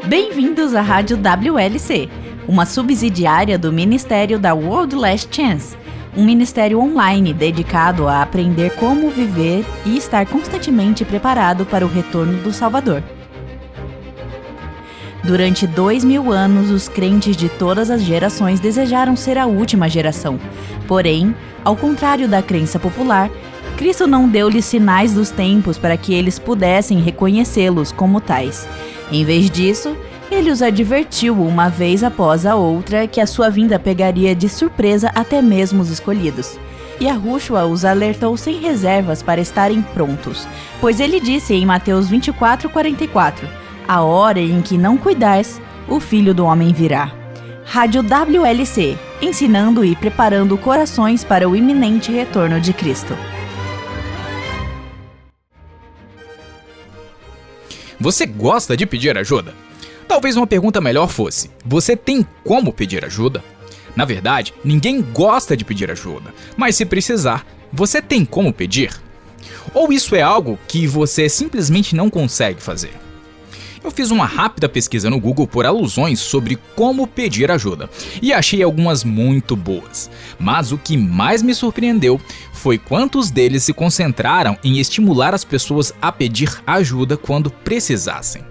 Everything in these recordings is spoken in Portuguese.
Bem-vindos à Rádio WLC, uma subsidiária do Ministério da World Last Chance, um ministério online dedicado a aprender como viver e estar constantemente preparado para o retorno do Salvador. Durante 2000 anos, os crentes de todas as gerações desejaram ser a última geração. Porém, ao contrário da crença popular, Cristo não deu-lhes sinais dos tempos para que eles pudessem reconhecê-los como tais. Em vez disso, ele os advertiu uma vez após a outra que a sua vinda pegaria de surpresa até mesmo os escolhidos. E Yahushua os alertou sem reservas para estarem prontos, pois ele disse em Mateus 24:44, a hora em que não cuidares, o Filho do Homem virá. Rádio WLC, ensinando e preparando corações para o iminente retorno de Cristo. Você gosta de pedir ajuda? Talvez uma pergunta melhor fosse: você tem como pedir ajuda? Na verdade, ninguém gosta de pedir ajuda, mas se precisar, você tem como pedir? Ou isso é algo que você simplesmente não consegue fazer? Eu fiz uma rápida pesquisa no Google por alusões sobre como pedir ajuda e achei algumas muito boas. Mas o que mais me surpreendeu foi quantos deles se concentraram em estimular as pessoas a pedir ajuda quando precisassem.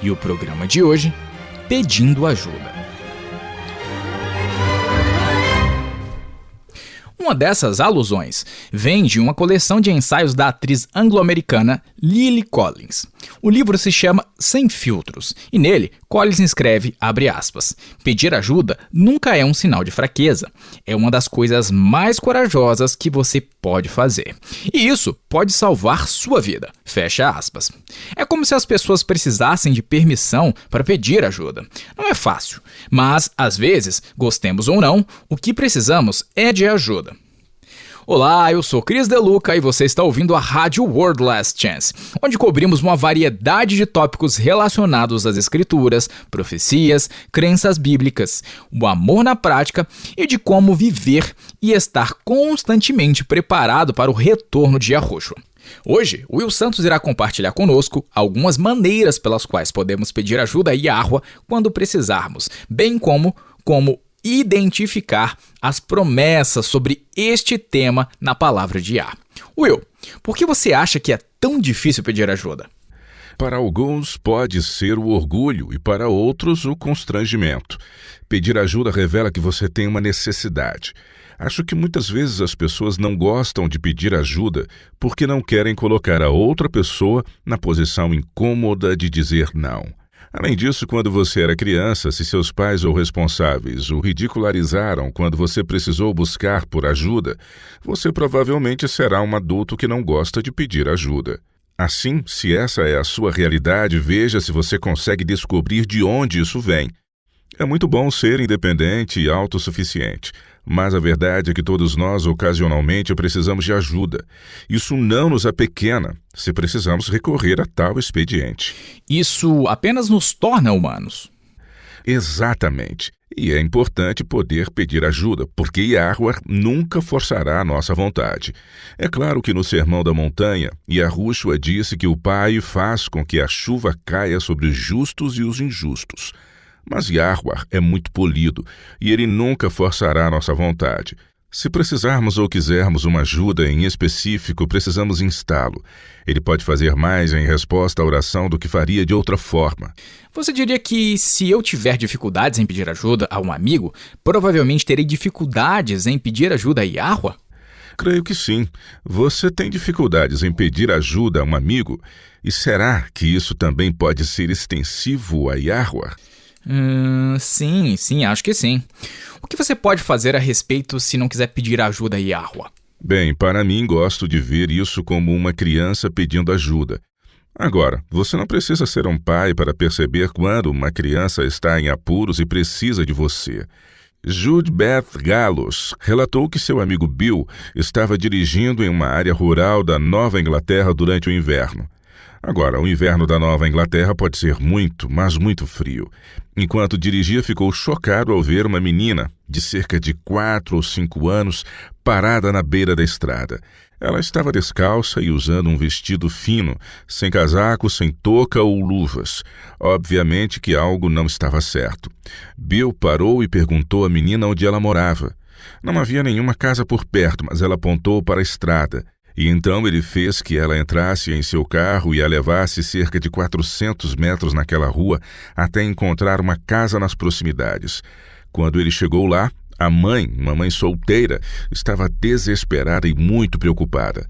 E o programa de hoje, Pedindo Ajuda. Uma dessas alusões vem de uma coleção de ensaios da atriz anglo-americana Lily Collins. O livro se chama Sem Filtros, e nele Collins escreve, abre aspas, pedir ajuda nunca é um sinal de fraqueza, é uma das coisas mais corajosas que você pode fazer. E isso pode salvar sua vida, fecha aspas. É como se as pessoas precisassem de permissão para pedir ajuda. Não é fácil, mas às vezes, gostemos ou não, o que precisamos é de ajuda. Olá, eu sou Cris Deluca e você está ouvindo a Rádio World Last Chance, onde cobrimos uma variedade de tópicos relacionados às escrituras, profecias, crenças bíblicas, o amor na prática e de como viver e estar constantemente preparado para o retorno de Yahushua. Hoje, Will Santos irá compartilhar conosco algumas maneiras pelas quais podemos pedir ajuda a Yahuwah quando precisarmos, bem como identificar as promessas sobre este tema na palavra de Yah. Will, por que você acha que é tão difícil pedir ajuda? Para alguns pode ser o orgulho e para outros o constrangimento. Pedir ajuda revela que você tem uma necessidade. Acho que muitas vezes as pessoas não gostam de pedir ajuda porque não querem colocar a outra pessoa na posição incômoda de dizer não. Além disso, quando você era criança, se seus pais ou responsáveis o ridicularizaram quando você precisou buscar por ajuda, você provavelmente será um adulto que não gosta de pedir ajuda. Assim, se essa é a sua realidade, veja se você consegue descobrir de onde isso vem. É muito bom ser independente e autossuficiente, mas a verdade é que todos nós, ocasionalmente, precisamos de ajuda. Isso não nos apequena se precisamos recorrer a tal expediente. Isso apenas nos torna humanos. Exatamente. E é importante poder pedir ajuda, porque Yahuwah nunca forçará a nossa vontade. É claro que no Sermão da Montanha, Yahushua disse que o Pai faz com que a chuva caia sobre os justos e os injustos. Mas Yahuwah é muito polido e ele nunca forçará a nossa vontade. Se precisarmos ou quisermos uma ajuda em específico, precisamos instá-lo. Ele pode fazer mais em resposta à oração do que faria de outra forma. Você diria que se eu tiver dificuldades em pedir ajuda a um amigo, provavelmente terei dificuldades em pedir ajuda a Yahuwah? Creio que sim. Você tem dificuldades em pedir ajuda a um amigo? E será que isso também pode ser extensivo a Yahuwah? Sim, acho que sim. O que você pode fazer a respeito se não quiser pedir ajuda a Yahuwah? Bem, para mim, gosto de ver isso como uma criança pedindo ajuda. Agora, você não precisa ser um pai para perceber quando uma criança está em apuros e precisa de você. Jude Beth Gallos relatou que seu amigo Bill estava dirigindo em uma área rural da Nova Inglaterra durante o inverno. Agora, o inverno da Nova Inglaterra pode ser muito, mas muito frio. Enquanto dirigia, ficou chocado ao ver uma menina de cerca de 4 ou 5 anos parada na beira da estrada. Ela estava descalça e usando um vestido fino, sem casaco, sem touca ou luvas. Obviamente que algo não estava certo. Bill parou e perguntou à menina onde ela morava. Não havia nenhuma casa por perto, mas ela apontou para a estrada. E então ele fez que ela entrasse em seu carro e a levasse cerca de 400 metros naquela rua até encontrar uma casa nas proximidades. Quando ele chegou lá, a mãe, uma mãe solteira, estava desesperada e muito preocupada.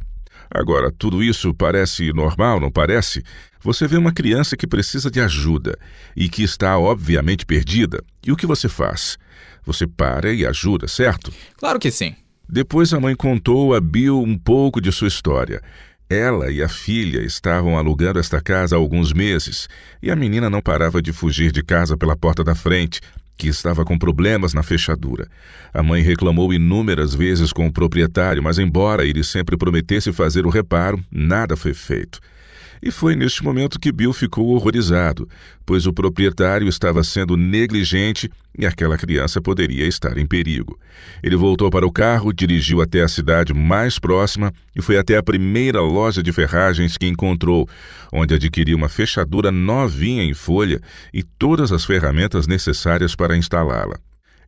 Agora, tudo isso parece normal, não parece? Você vê uma criança que precisa de ajuda e que está obviamente perdida. E o que você faz? Você para e ajuda, certo? Claro que sim. Depois a mãe contou a Bill um pouco de sua história. Ela e a filha estavam alugando esta casa há alguns meses e a menina não parava de fugir de casa pela porta da frente, que estava com problemas na fechadura. A mãe reclamou inúmeras vezes com o proprietário, mas embora ele sempre prometesse fazer o reparo, nada foi feito. E foi neste momento que Bill ficou horrorizado, pois o proprietário estava sendo negligente e aquela criança poderia estar em perigo. Ele voltou para o carro, dirigiu até a cidade mais próxima e foi até a primeira loja de ferragens que encontrou, onde adquiriu uma fechadura novinha em folha e todas as ferramentas necessárias para instalá-la.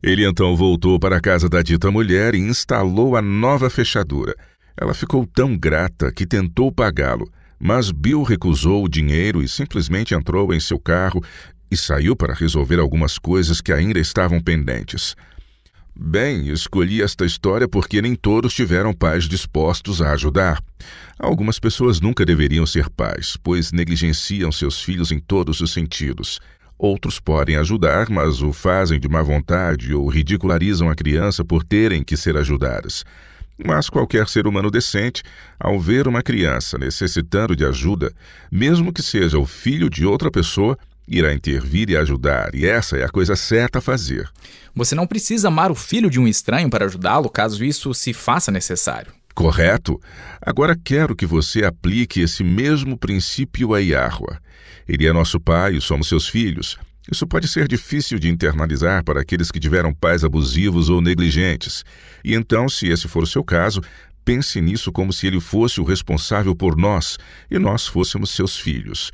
Ele então voltou para a casa da dita mulher e instalou a nova fechadura. Ela ficou tão grata que tentou pagá-lo, mas Bill recusou o dinheiro e simplesmente entrou em seu carro e saiu para resolver algumas coisas que ainda estavam pendentes. Bem, escolhi esta história porque nem todos tiveram pais dispostos a ajudar. Algumas pessoas nunca deveriam ser pais, pois negligenciam seus filhos em todos os sentidos. Outros podem ajudar, mas o fazem de má vontade ou ridicularizam a criança por terem que ser ajudadas. Mas qualquer ser humano decente, ao ver uma criança necessitando de ajuda, mesmo que seja o filho de outra pessoa, irá intervir e ajudar, e essa é a coisa certa a fazer. Você não precisa amar o filho de um estranho para ajudá-lo, caso isso se faça necessário. Correto? Agora quero que você aplique esse mesmo princípio a Yahweh. Ele é nosso pai e somos seus filhos. Isso pode ser difícil de internalizar para aqueles que tiveram pais abusivos ou negligentes. E então, se esse for o seu caso, pense nisso como se ele fosse o responsável por nós e nós fôssemos seus filhos.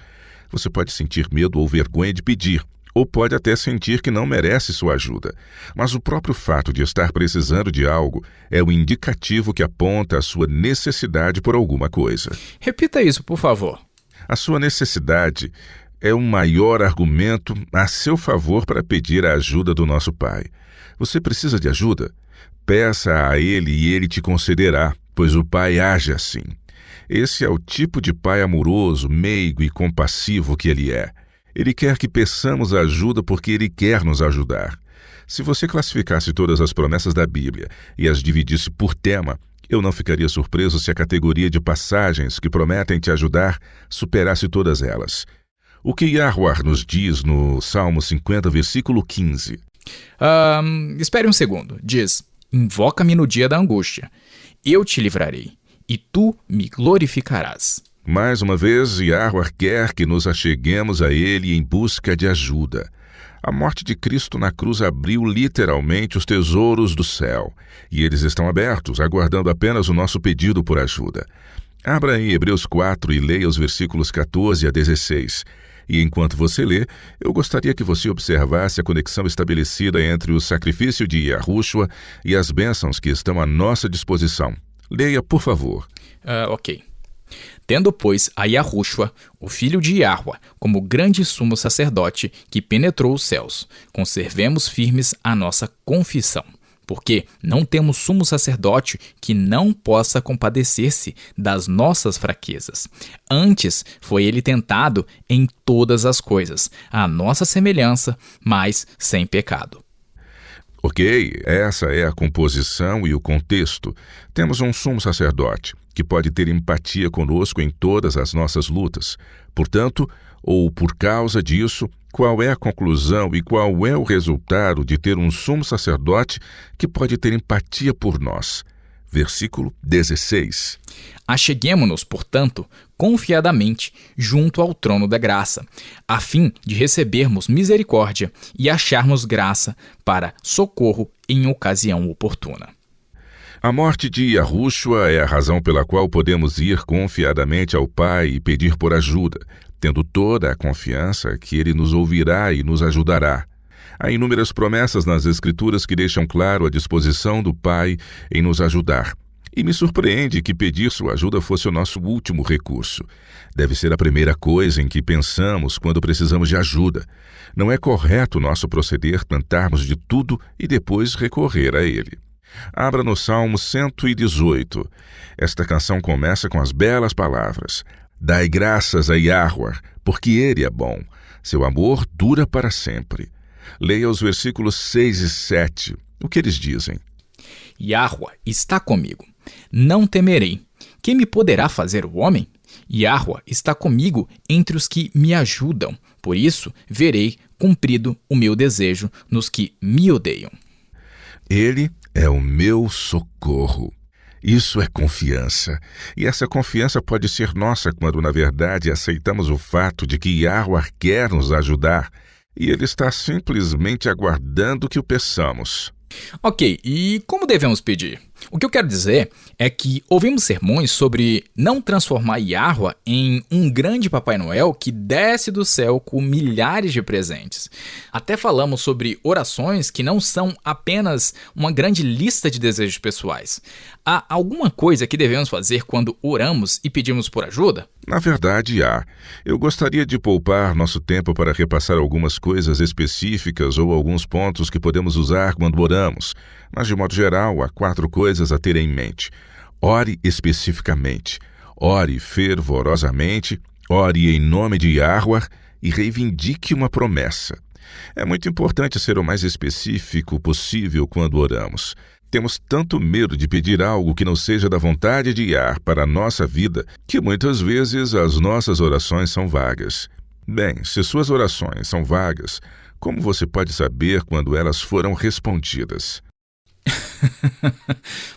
Você pode sentir medo ou vergonha de pedir, ou pode até sentir que não merece sua ajuda. Mas o próprio fato de estar precisando de algo é o indicativo que aponta a sua necessidade por alguma coisa. Repita isso, por favor. A sua necessidade é o maior argumento a seu favor para pedir a ajuda do nosso Pai. Você precisa de ajuda? Peça a Ele e Ele te concederá, pois o Pai age assim. Esse é o tipo de Pai amoroso, meigo e compassivo que Ele é. Ele quer que peçamos ajuda porque Ele quer nos ajudar. Se você classificasse todas as promessas da Bíblia e as dividisse por tema, eu não ficaria surpreso se a categoria de passagens que prometem te ajudar superasse todas elas. O que Yahweh nos diz no Salmo 50, versículo 15? Espere um segundo. Diz: invoca-me no dia da angústia. Eu te livrarei, e tu me glorificarás. Mais uma vez, Yahweh quer que nos acheguemos a Ele em busca de ajuda. A morte de Cristo na cruz abriu literalmente os tesouros do céu, e eles estão abertos, aguardando apenas o nosso pedido por ajuda. Abra em Hebreus 4 e leia os versículos 14 a 16. E enquanto você lê, eu gostaria que você observasse a conexão estabelecida entre o sacrifício de Yahushua e as bênçãos que estão à nossa disposição. Leia, por favor. Ok. Tendo, pois, a Yahushua, o filho de Yahweh, como grande sumo sacerdote que penetrou os céus, conservemos firmes a nossa confissão. Porque não temos sumo sacerdote que não possa compadecer-se das nossas fraquezas. Antes foi ele tentado em todas as coisas, à nossa semelhança, mas sem pecado. Ok, essa é a composição e o contexto. Temos um sumo sacerdote que pode ter empatia conosco em todas as nossas lutas. Portanto, ou por causa disso, qual é a conclusão e qual é o resultado de ter um sumo sacerdote que pode ter empatia por nós? versículo 16. Acheguemo-nos, portanto, confiadamente junto ao trono da graça, a fim de recebermos misericórdia e acharmos graça para socorro em ocasião oportuna. A morte de Yahushua é a razão pela qual podemos ir confiadamente ao Pai e pedir por ajuda, tendo toda a confiança que Ele nos ouvirá e nos ajudará. Há inúmeras promessas nas Escrituras que deixam claro a disposição do Pai em nos ajudar. E me surpreende que pedir sua ajuda fosse o nosso último recurso. Deve ser a primeira coisa em que pensamos quando precisamos de ajuda. Não é correto nosso proceder tentarmos de tudo e depois recorrer a Ele. Abra no Salmo 118. Esta canção começa com as belas palavras: Dai graças a Yahweh, porque Ele é bom. Seu amor dura para sempre. Leia os versículos 6 e 7. O que eles dizem? Yahweh está comigo. Não temerei. Quem me poderá fazer o homem? Yahweh está comigo entre os que me ajudam. Por isso, verei cumprido o meu desejo nos que me odeiam. Ele é o meu socorro. Isso é confiança. E essa confiança pode ser nossa quando, na verdade, aceitamos o fato de que Yahweh quer nos ajudar e Ele está simplesmente aguardando que o peçamos. Ok, e como devemos pedir? O que eu quero dizer é que ouvimos sermões sobre não transformar Yahweh em um grande Papai Noel que desce do céu com milhares de presentes. Até falamos sobre orações que não são apenas uma grande lista de desejos pessoais. Há alguma coisa que devemos fazer quando oramos e pedimos por ajuda? Na verdade, há. Eu gostaria de poupar nosso tempo para repassar algumas coisas específicas ou alguns pontos que podemos usar quando oramos. Mas, de modo geral, há 4 coisas a ter em mente. Ore especificamente. Ore fervorosamente. Ore em nome de Yahweh e reivindique uma promessa. É muito importante ser o mais específico possível quando oramos. Temos tanto medo de pedir algo que não seja da vontade de Yah para a nossa vida, que muitas vezes as nossas orações são vagas. Bem, se suas orações são vagas, como você pode saber quando elas foram respondidas?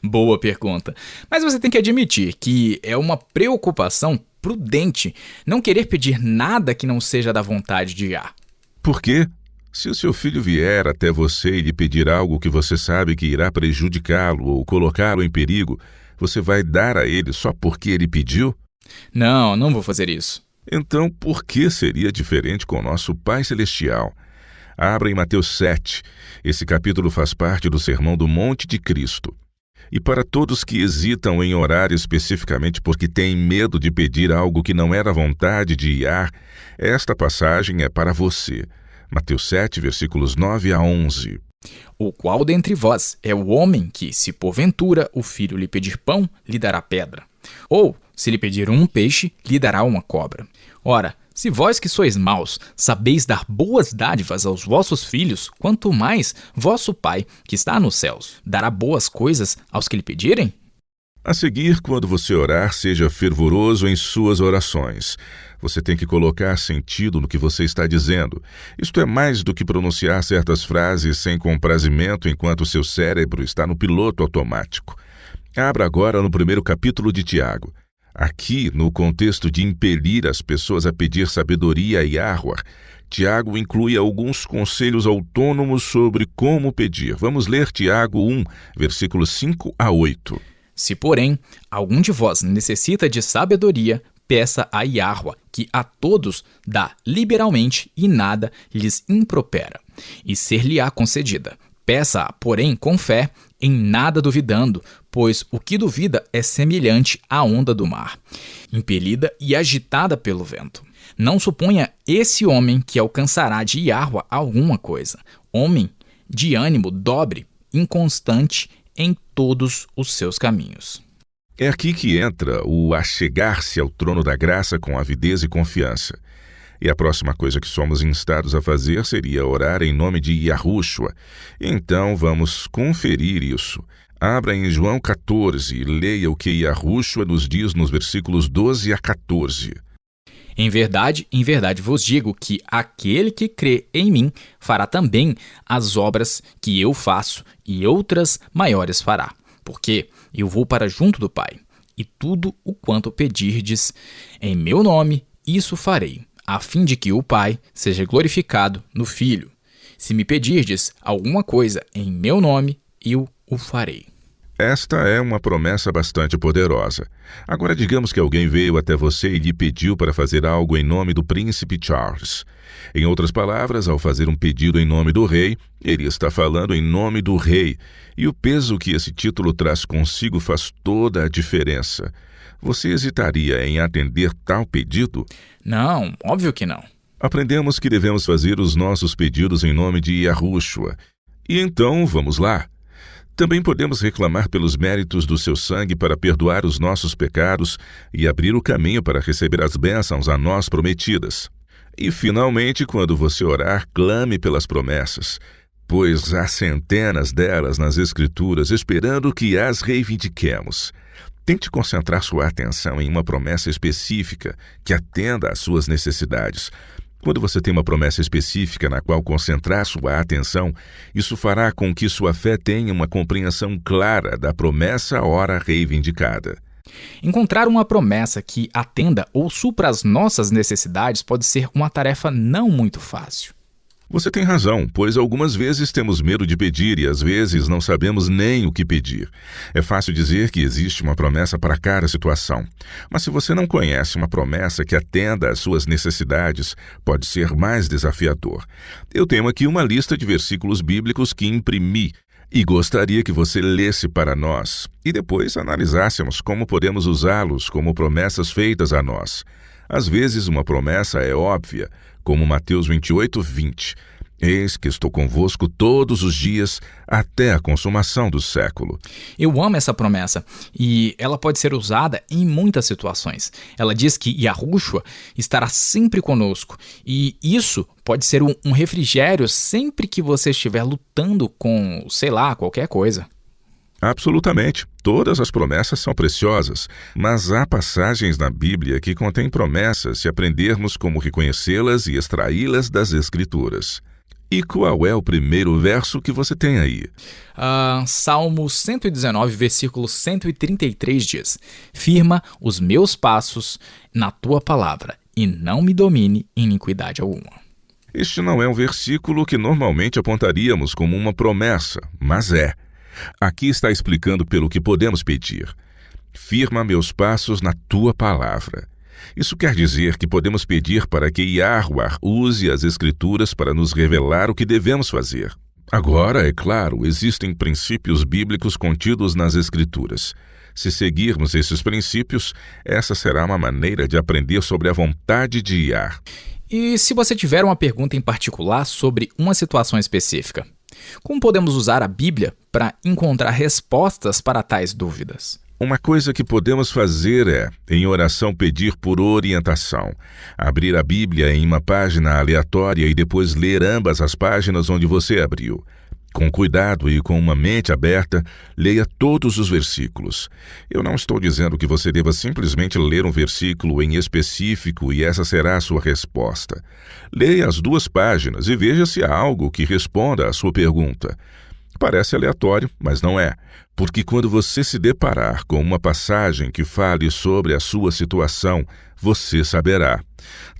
Boa pergunta. Mas você tem que admitir que é uma preocupação prudente não querer pedir nada que não seja da vontade de Yah. Por quê? Se o seu filho vier até você e lhe pedir algo que você sabe que irá prejudicá-lo ou colocá-lo em perigo, você vai dar a ele só porque ele pediu? Não vou fazer isso. Então, por que seria diferente com nosso Pai Celestial? Abra em Mateus 7. Esse capítulo faz parte do Sermão do Monte de Cristo. E para todos que hesitam em orar especificamente porque têm medo de pedir algo que não era vontade de Yah, esta passagem é para você. Mateus 7, versículos 9 a 11. O qual dentre vós é o homem que, se porventura o filho lhe pedir pão, lhe dará pedra? Ou, se lhe pedir um peixe, lhe dará uma cobra? Ora, se vós que sois maus, sabeis dar boas dádivas aos vossos filhos, quanto mais vosso Pai, que está nos céus, dará boas coisas aos que lhe pedirem? A seguir, quando você orar, seja fervoroso em suas orações. Você tem que colocar sentido no que você está dizendo. Isto é mais do que pronunciar certas frases sem comprazimento enquanto seu cérebro está no piloto automático. Abra agora no 1º capítulo de Tiago. Aqui, no contexto de impelir as pessoas a pedir sabedoria a Yahweh, Tiago inclui alguns conselhos autônomos sobre como pedir. Vamos ler Tiago 1, versículos 5 a 8. Se, porém, algum de vós necessita de sabedoria, peça a Yahweh, que a todos dá liberalmente e nada lhes impropera, e ser-lhe-á concedida. Peça-a, porém, com fé, em nada duvidando, pois o que duvida é semelhante à onda do mar, impelida e agitada pelo vento. Não suponha esse homem que alcançará de Yahweh alguma coisa. Homem de ânimo dobre, inconstante em todos os seus caminhos. É aqui que entra o achegar-se ao trono da graça com avidez e confiança. E a próxima coisa que somos instados a fazer seria orar em nome de Yahushua. Então vamos conferir isso. Abra em João 14 e leia o que Yahushua nos diz nos versículos 12 a 14. Em verdade vos digo que aquele que crê em mim fará também as obras que eu faço e outras maiores fará, porque eu vou para junto do Pai, e tudo o quanto pedirdes em meu nome, isso farei, a fim de que o Pai seja glorificado no Filho. Se me pedirdes alguma coisa em meu nome, eu o farei. Esta é uma promessa bastante poderosa. Agora, digamos que alguém veio até você e lhe pediu para fazer algo em nome do príncipe Charles. Em outras palavras, ao fazer um pedido em nome do rei, ele está falando em nome do rei, e o peso que esse título traz consigo faz toda a diferença. Você hesitaria em atender tal pedido? Não, óbvio que não. Aprendemos que devemos fazer os nossos pedidos em nome de Yahushua. E então, vamos lá. Também podemos reclamar pelos méritos do seu sangue para perdoar os nossos pecados e abrir o caminho para receber as bênçãos a nós prometidas. E, finalmente, quando você orar, clame pelas promessas, pois há centenas delas nas Escrituras esperando que as reivindiquemos. Tente concentrar sua atenção em uma promessa específica que atenda às suas necessidades. Quando você tem uma promessa específica na qual concentrar sua atenção, isso fará com que sua fé tenha uma compreensão clara da promessa ora reivindicada. Encontrar uma promessa que atenda ou supra as nossas necessidades pode ser uma tarefa não muito fácil. Você tem razão, pois algumas vezes temos medo de pedir e às vezes não sabemos nem o que pedir. É fácil dizer que existe uma promessa para cada situação, mas se você não conhece uma promessa que atenda às suas necessidades, pode ser mais desafiador. Eu tenho aqui uma lista de versículos bíblicos que imprimi e gostaria que você lesse para nós e depois analisássemos como podemos usá-los como promessas feitas a nós. Às vezes uma promessa é óbvia, como Mateus 28:20. Eis que estou convosco todos os dias até a consumação do século. Eu amo essa promessa e ela pode ser usada em muitas situações. Ela diz que Yahushua estará sempre conosco e isso pode ser um refrigério sempre que você estiver lutando com, sei lá, qualquer coisa. Absolutamente. Todas as promessas são preciosas, mas há passagens na Bíblia que contêm promessas se aprendermos como reconhecê-las e extraí-las das Escrituras. E qual é o primeiro verso que você tem aí? Salmo 119, versículo 133 diz: Firma os meus passos na tua palavra e não me domine iniquidade alguma. Este não é um versículo que normalmente apontaríamos como uma promessa, mas é. Aqui está explicando pelo que podemos pedir. Firma meus passos na tua palavra. Isso quer dizer que podemos pedir para que Yahuwah use as Escrituras para nos revelar o que devemos fazer. Agora, é claro, existem princípios bíblicos contidos nas Escrituras. Se seguirmos esses princípios, essa será uma maneira de aprender sobre a vontade de Yah. E se você tiver uma pergunta em particular sobre uma situação específica, como podemos usar a Bíblia para encontrar respostas para tais dúvidas? Uma coisa que podemos fazer é, em oração, pedir por orientação. Abrir a Bíblia em uma página aleatória e depois ler ambas as páginas onde você abriu. Com cuidado e com uma mente aberta, leia todos os versículos. Eu não estou dizendo que você deva simplesmente ler um versículo em específico e essa será a sua resposta. Leia as duas páginas e veja se há algo que responda à sua pergunta. Parece aleatório, mas não é, porque quando você se deparar com uma passagem que fale sobre a sua situação, você saberá.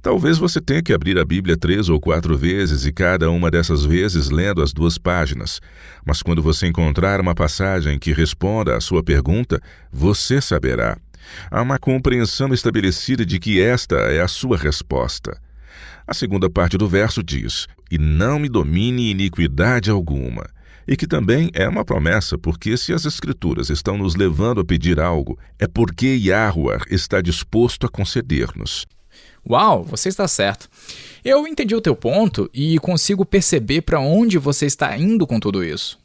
Talvez você tenha que abrir a Bíblia 3 ou 4 vezes e cada uma dessas vezes lendo as duas páginas. Mas quando você encontrar uma passagem que responda à sua pergunta, você saberá. Há uma compreensão estabelecida de que esta é a sua resposta. A segunda parte do verso diz: "E não me domine iniquidade alguma." E que também é uma promessa, porque se as Escrituras estão nos levando a pedir algo, é porque Yahuwah está disposto a conceder-nos. Uau, você está certo. Eu entendi o teu ponto e consigo perceber para onde você está indo com tudo isso.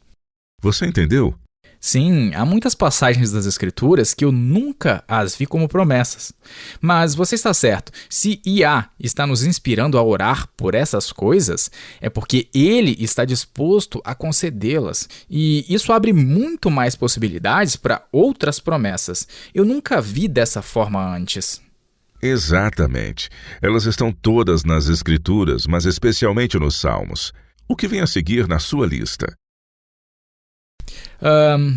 Você entendeu? Sim, há muitas passagens das Escrituras que eu nunca as vi como promessas. Mas você está certo, se Yah está nos inspirando a orar por essas coisas, é porque Ele está disposto a concedê-las. E isso abre muito mais possibilidades para outras promessas. Eu nunca vi dessa forma antes. Exatamente. Elas estão todas nas Escrituras, mas especialmente nos Salmos. O que vem a seguir na sua lista?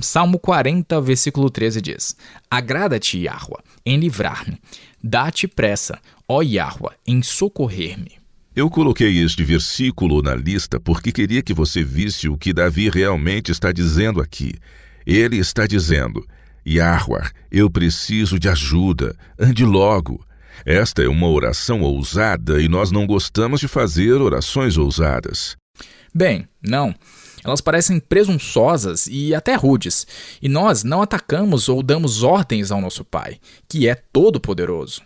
Salmo 40, versículo 13 diz: Agrada-te, Yahua, em livrar-me. Dá-te pressa, ó Yahua, em socorrer-me. Eu coloquei este versículo na lista porque queria que você visse o que Davi realmente está dizendo aqui. Ele está dizendo: Yahua, eu preciso de ajuda, ande logo. Esta é uma oração ousada e nós não gostamos de fazer orações ousadas. Bem, não. Elas parecem presunçosas e até rudes, e nós não atacamos ou damos ordens ao nosso Pai, que é todo-poderoso.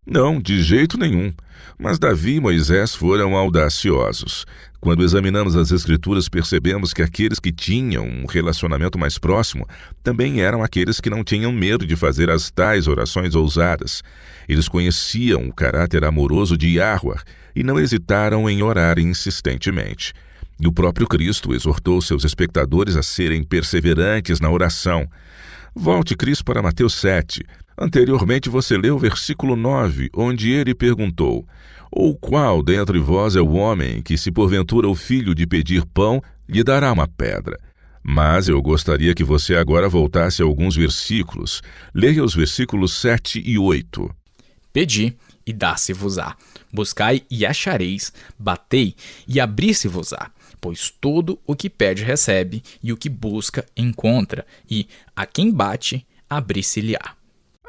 Não, de jeito nenhum. Mas Davi e Moisés foram audaciosos. Quando examinamos as Escrituras, percebemos que aqueles que tinham um relacionamento mais próximo também eram aqueles que não tinham medo de fazer as tais orações ousadas. Eles conheciam o caráter amoroso de Yahua e não hesitaram em orar insistentemente. E o próprio Cristo exortou seus espectadores a serem perseverantes na oração. Volte, Cristo, para Mateus 7. Anteriormente você leu o versículo 9, onde ele perguntou: Ou qual dentre vós é o homem que, se porventura o filho de pedir pão, lhe dará uma pedra? Mas eu gostaria que você agora voltasse a alguns versículos. Leia os versículos 7 e 8. Pedi, e dá-se-vos-á. Buscai, e achareis. Batei, e abrir-se-vos-á. Pois todo o que pede recebe, e o que busca encontra, e a quem bate, abrir-se-lhe-á.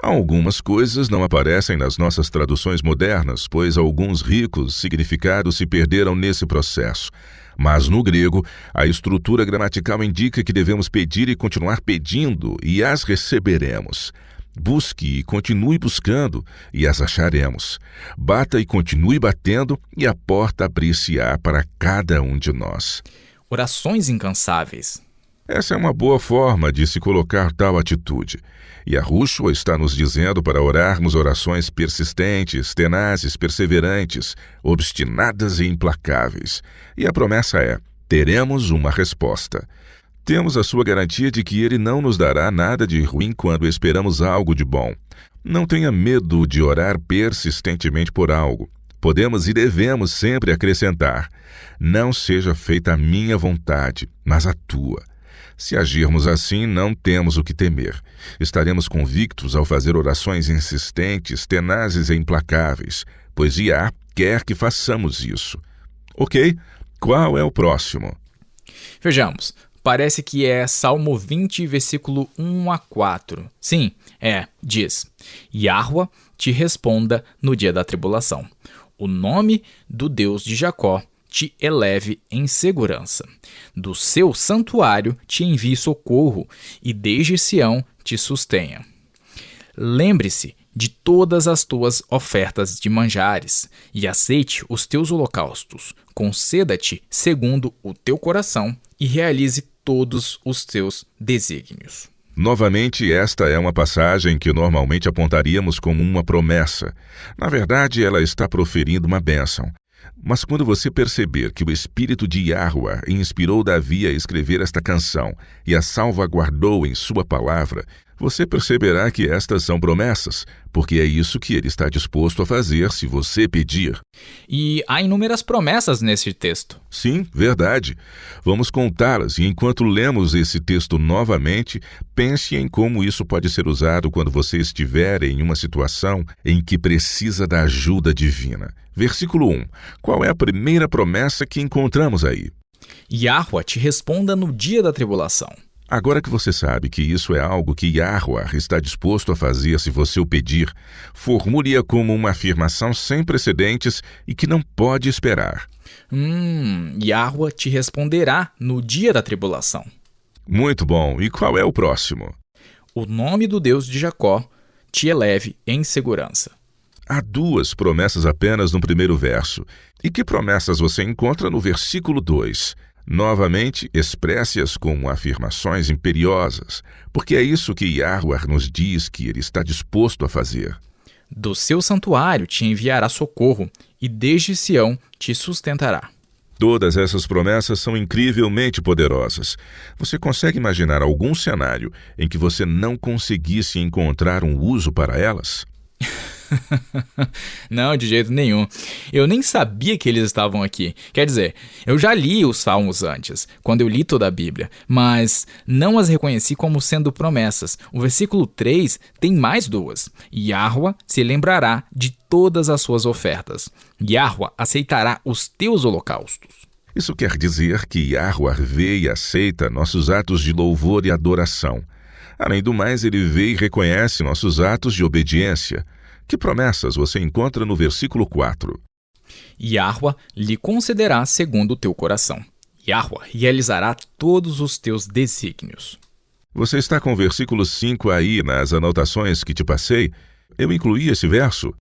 Algumas coisas não aparecem nas nossas traduções modernas, pois alguns ricos significados se perderam nesse processo. Mas no grego, a estrutura gramatical indica que devemos pedir e continuar pedindo, e as receberemos. Busque e continue buscando, e as acharemos. Bata e continue batendo, e a porta abrir-se-á para cada um de nós. Orações incansáveis. Essa é uma boa forma de se colocar tal atitude. E a Yahushua está nos dizendo para orarmos orações persistentes, tenazes, perseverantes, obstinadas e implacáveis. E a promessa é: teremos uma resposta. Temos a sua garantia de que Ele não nos dará nada de ruim quando esperamos algo de bom. Não tenha medo de orar persistentemente por algo. Podemos e devemos sempre acrescentar: não seja feita a minha vontade, mas a tua. Se agirmos assim, não temos o que temer. Estaremos convictos ao fazer orações insistentes, tenazes e implacáveis, pois Yah quer que façamos isso. Ok? Qual é o próximo? Vejamos. Parece que é Salmo 20, versículo 1 a 4. Sim, diz: Yahua te responda no dia da tribulação. O nome do Deus de Jacó te eleve em segurança. Do seu santuário te envie socorro, e desde Sião te sustenha. Lembre-se de todas as tuas ofertas de manjares, e aceite os teus holocaustos. Conceda-te segundo o teu coração, e realize todos os teus desígnios. Novamente, esta é uma passagem que normalmente apontaríamos como uma promessa. Na verdade, ela está proferindo uma bênção. Mas quando você perceber que o Espírito de Yahua inspirou Davi a escrever esta canção e a salvaguardou em sua palavra, você perceberá que estas são promessas, porque é isso que ele está disposto a fazer se você pedir. E há inúmeras promessas nesse texto. Sim, verdade. Vamos contá-las, e enquanto lemos esse texto novamente, pense em como isso pode ser usado quando você estiver em uma situação em que precisa da ajuda divina. Versículo 1. Qual é a primeira promessa que encontramos aí? Yahua te responda no dia da tribulação. Agora que você sabe que isso é algo que Yahua está disposto a fazer se você o pedir, formule-a como uma afirmação sem precedentes e que não pode esperar. Yahua te responderá no dia da tribulação. Muito bom. E qual é o próximo? O nome do Deus de Jacó te eleve em segurança. Há duas promessas apenas no primeiro verso. E que promessas você encontra no versículo 2? Novamente, expresse-as como afirmações imperiosas, porque é isso que Yahua nos diz que ele está disposto a fazer. Do seu santuário te enviará socorro, e desde Sião te sustentará. Todas essas promessas são incrivelmente poderosas. Você consegue imaginar algum cenário em que você não conseguisse encontrar um uso para elas? Não, de jeito nenhum. Eu nem sabia que eles estavam aqui. Quer dizer, eu já li os Salmos antes, quando eu li toda a Bíblia, mas não as reconheci como sendo promessas. O versículo 3 tem mais duas. Yahua se lembrará de todas as suas ofertas. Yahua aceitará os teus holocaustos. Isso quer dizer que Yahua vê e aceita nossos atos de louvor e adoração. Além do mais, ele vê e reconhece nossos atos de obediência. Que promessas você encontra no versículo 4? Yahua lhe concederá segundo o teu coração. Yahua realizará todos os teus desígnios. Você está com o versículo 5 aí nas anotações que te passei? Eu incluí esse verso?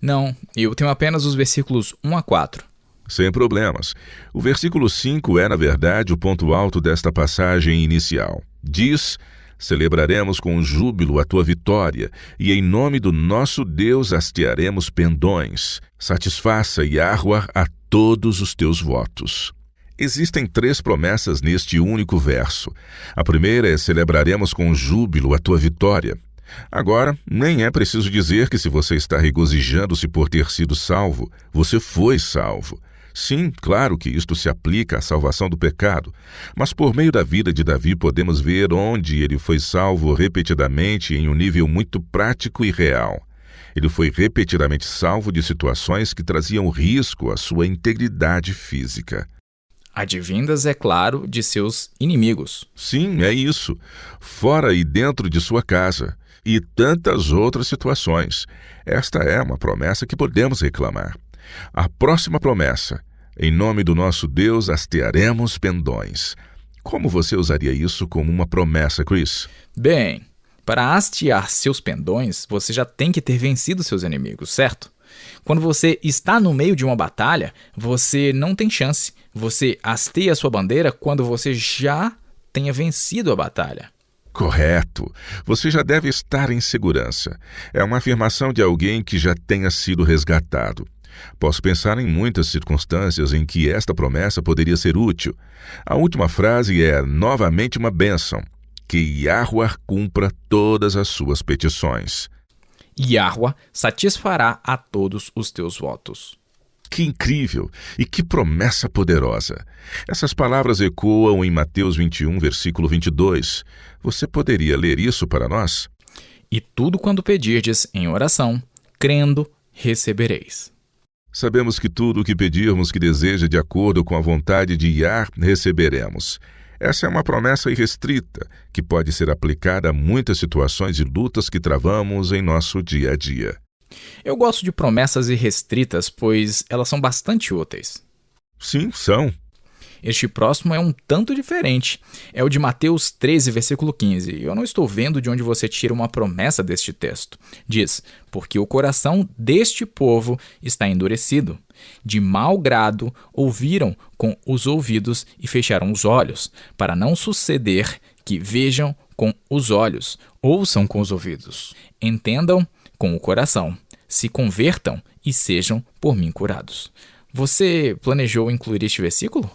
Não, eu tenho apenas os versículos 1 a 4. Sem problemas. O versículo 5 é, na verdade, o ponto alto desta passagem inicial. Diz: celebraremos com júbilo a tua vitória, e em nome do nosso Deus hastearemos pendões. Satisfaça, Yahua, a todos os teus votos. Existem 3 promessas neste único verso. A primeira é: celebraremos com júbilo a tua vitória. Agora, nem é preciso dizer que se você está regozijando-se por ter sido salvo, você foi salvo. Sim, claro que isto se aplica à salvação do pecado, mas por meio da vida de Davi podemos ver onde ele foi salvo repetidamente em um nível muito prático e real. Ele foi repetidamente salvo de situações que traziam risco à sua integridade física. Advindas, é claro, de seus inimigos. Sim, é isso. Fora e dentro de sua casa. E tantas outras situações. Esta é uma promessa que podemos reclamar. A próxima promessa: em nome do nosso Deus hastearemos pendões. Como você usaria isso como uma promessa, Chris? Bem, para hastear seus pendões, você já tem que ter vencido seus inimigos, certo? Quando você está no meio de uma batalha, você não tem chance. Você hasteia a sua bandeira quando você já tenha vencido a batalha. Correto. Você já deve estar em segurança. É uma afirmação de alguém que já tenha sido resgatado. Posso pensar em muitas circunstâncias em que esta promessa poderia ser útil. A última frase é novamente uma bênção: que Yahua cumpra todas as suas petições. Yahua satisfará a todos os teus votos. Que incrível! E que promessa poderosa! Essas palavras ecoam em Mateus 21, versículo 22. Você poderia ler isso para nós? E tudo quanto pedirdes em oração, crendo, recebereis. Sabemos que tudo o que pedirmos que deseja de acordo com a vontade de Yah, receberemos. Essa é uma promessa irrestrita, que pode ser aplicada a muitas situações e lutas que travamos em nosso dia a dia. Eu gosto de promessas irrestritas, pois elas são bastante úteis. Sim, são. Este próximo é um tanto diferente. É o de Mateus 13, versículo 15. Eu não estou vendo de onde você tira uma promessa deste texto. Diz: porque o coração deste povo está endurecido. De mau grado ouviram com os ouvidos e fecharam os olhos, para não suceder que vejam com os olhos, ouçam com os ouvidos, entendam com o coração, se convertam e sejam por mim curados. Você planejou incluir este versículo?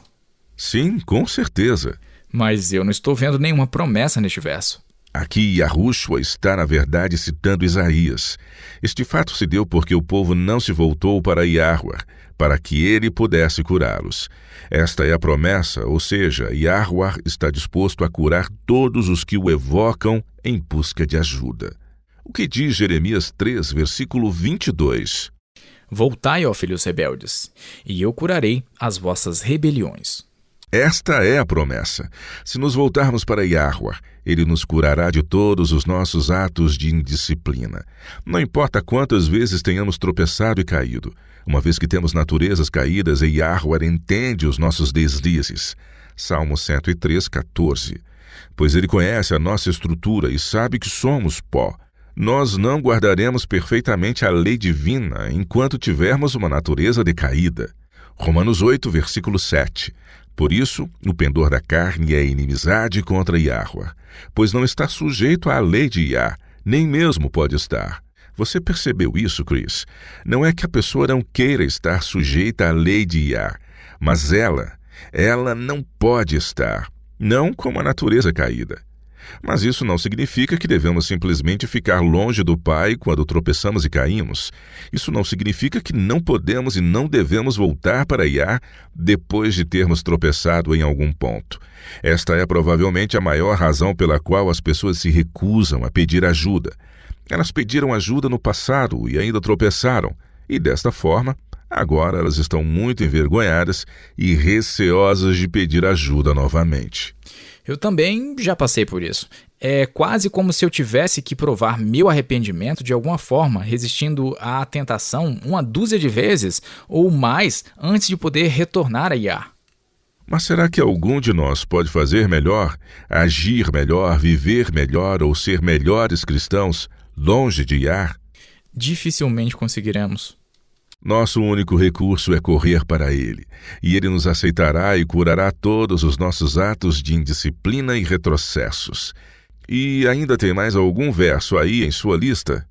Sim, com certeza. Mas eu não estou vendo nenhuma promessa neste verso. Aqui Yahushua está, na verdade, citando Isaías. Este fato se deu porque o povo não se voltou para Yahua, para que ele pudesse curá-los. Esta é a promessa, ou seja, Yahua está disposto a curar todos os que o evocam em busca de ajuda. O que diz Jeremias 3, versículo 22? Voltai, ó filhos rebeldes, e eu curarei as vossas rebeliões. Esta é a promessa. Se nos voltarmos para Yahua, ele nos curará de todos os nossos atos de indisciplina. Não importa quantas vezes tenhamos tropeçado e caído, uma vez que temos naturezas caídas, e Yahua entende os nossos deslizes. Salmo 103, 14. Pois ele conhece a nossa estrutura e sabe que somos pó. Nós não guardaremos perfeitamente a lei divina enquanto tivermos uma natureza decaída. Romanos 8, versículo 7. Por isso, o pendor da carne é inimizade contra Yahua, pois não está sujeito à lei de Yah, nem mesmo pode estar. Você percebeu isso, Chris? Não é que a pessoa não queira estar sujeita à lei de Yah, mas ela não pode estar, não como a natureza caída. Mas isso não significa que devemos simplesmente ficar longe do Pai quando tropeçamos e caímos. Isso não significa que não podemos e não devemos voltar para Iá depois de termos tropeçado em algum ponto. Esta é provavelmente a maior razão pela qual as pessoas se recusam a pedir ajuda. Elas pediram ajuda no passado e ainda tropeçaram, e desta forma, agora elas estão muito envergonhadas e receosas de pedir ajuda novamente. Eu também já passei por isso. É quase como se eu tivesse que provar meu arrependimento de alguma forma, resistindo à tentação uma dúzia de vezes ou mais antes de poder retornar a Iá. Mas será que algum de nós pode fazer melhor, agir melhor, viver melhor ou ser melhores cristãos longe de Iá? Dificilmente conseguiremos. Nosso único recurso é correr para Ele, e Ele nos aceitará e curará todos os nossos atos de indisciplina e retrocessos. E ainda tem mais algum verso aí em sua lista?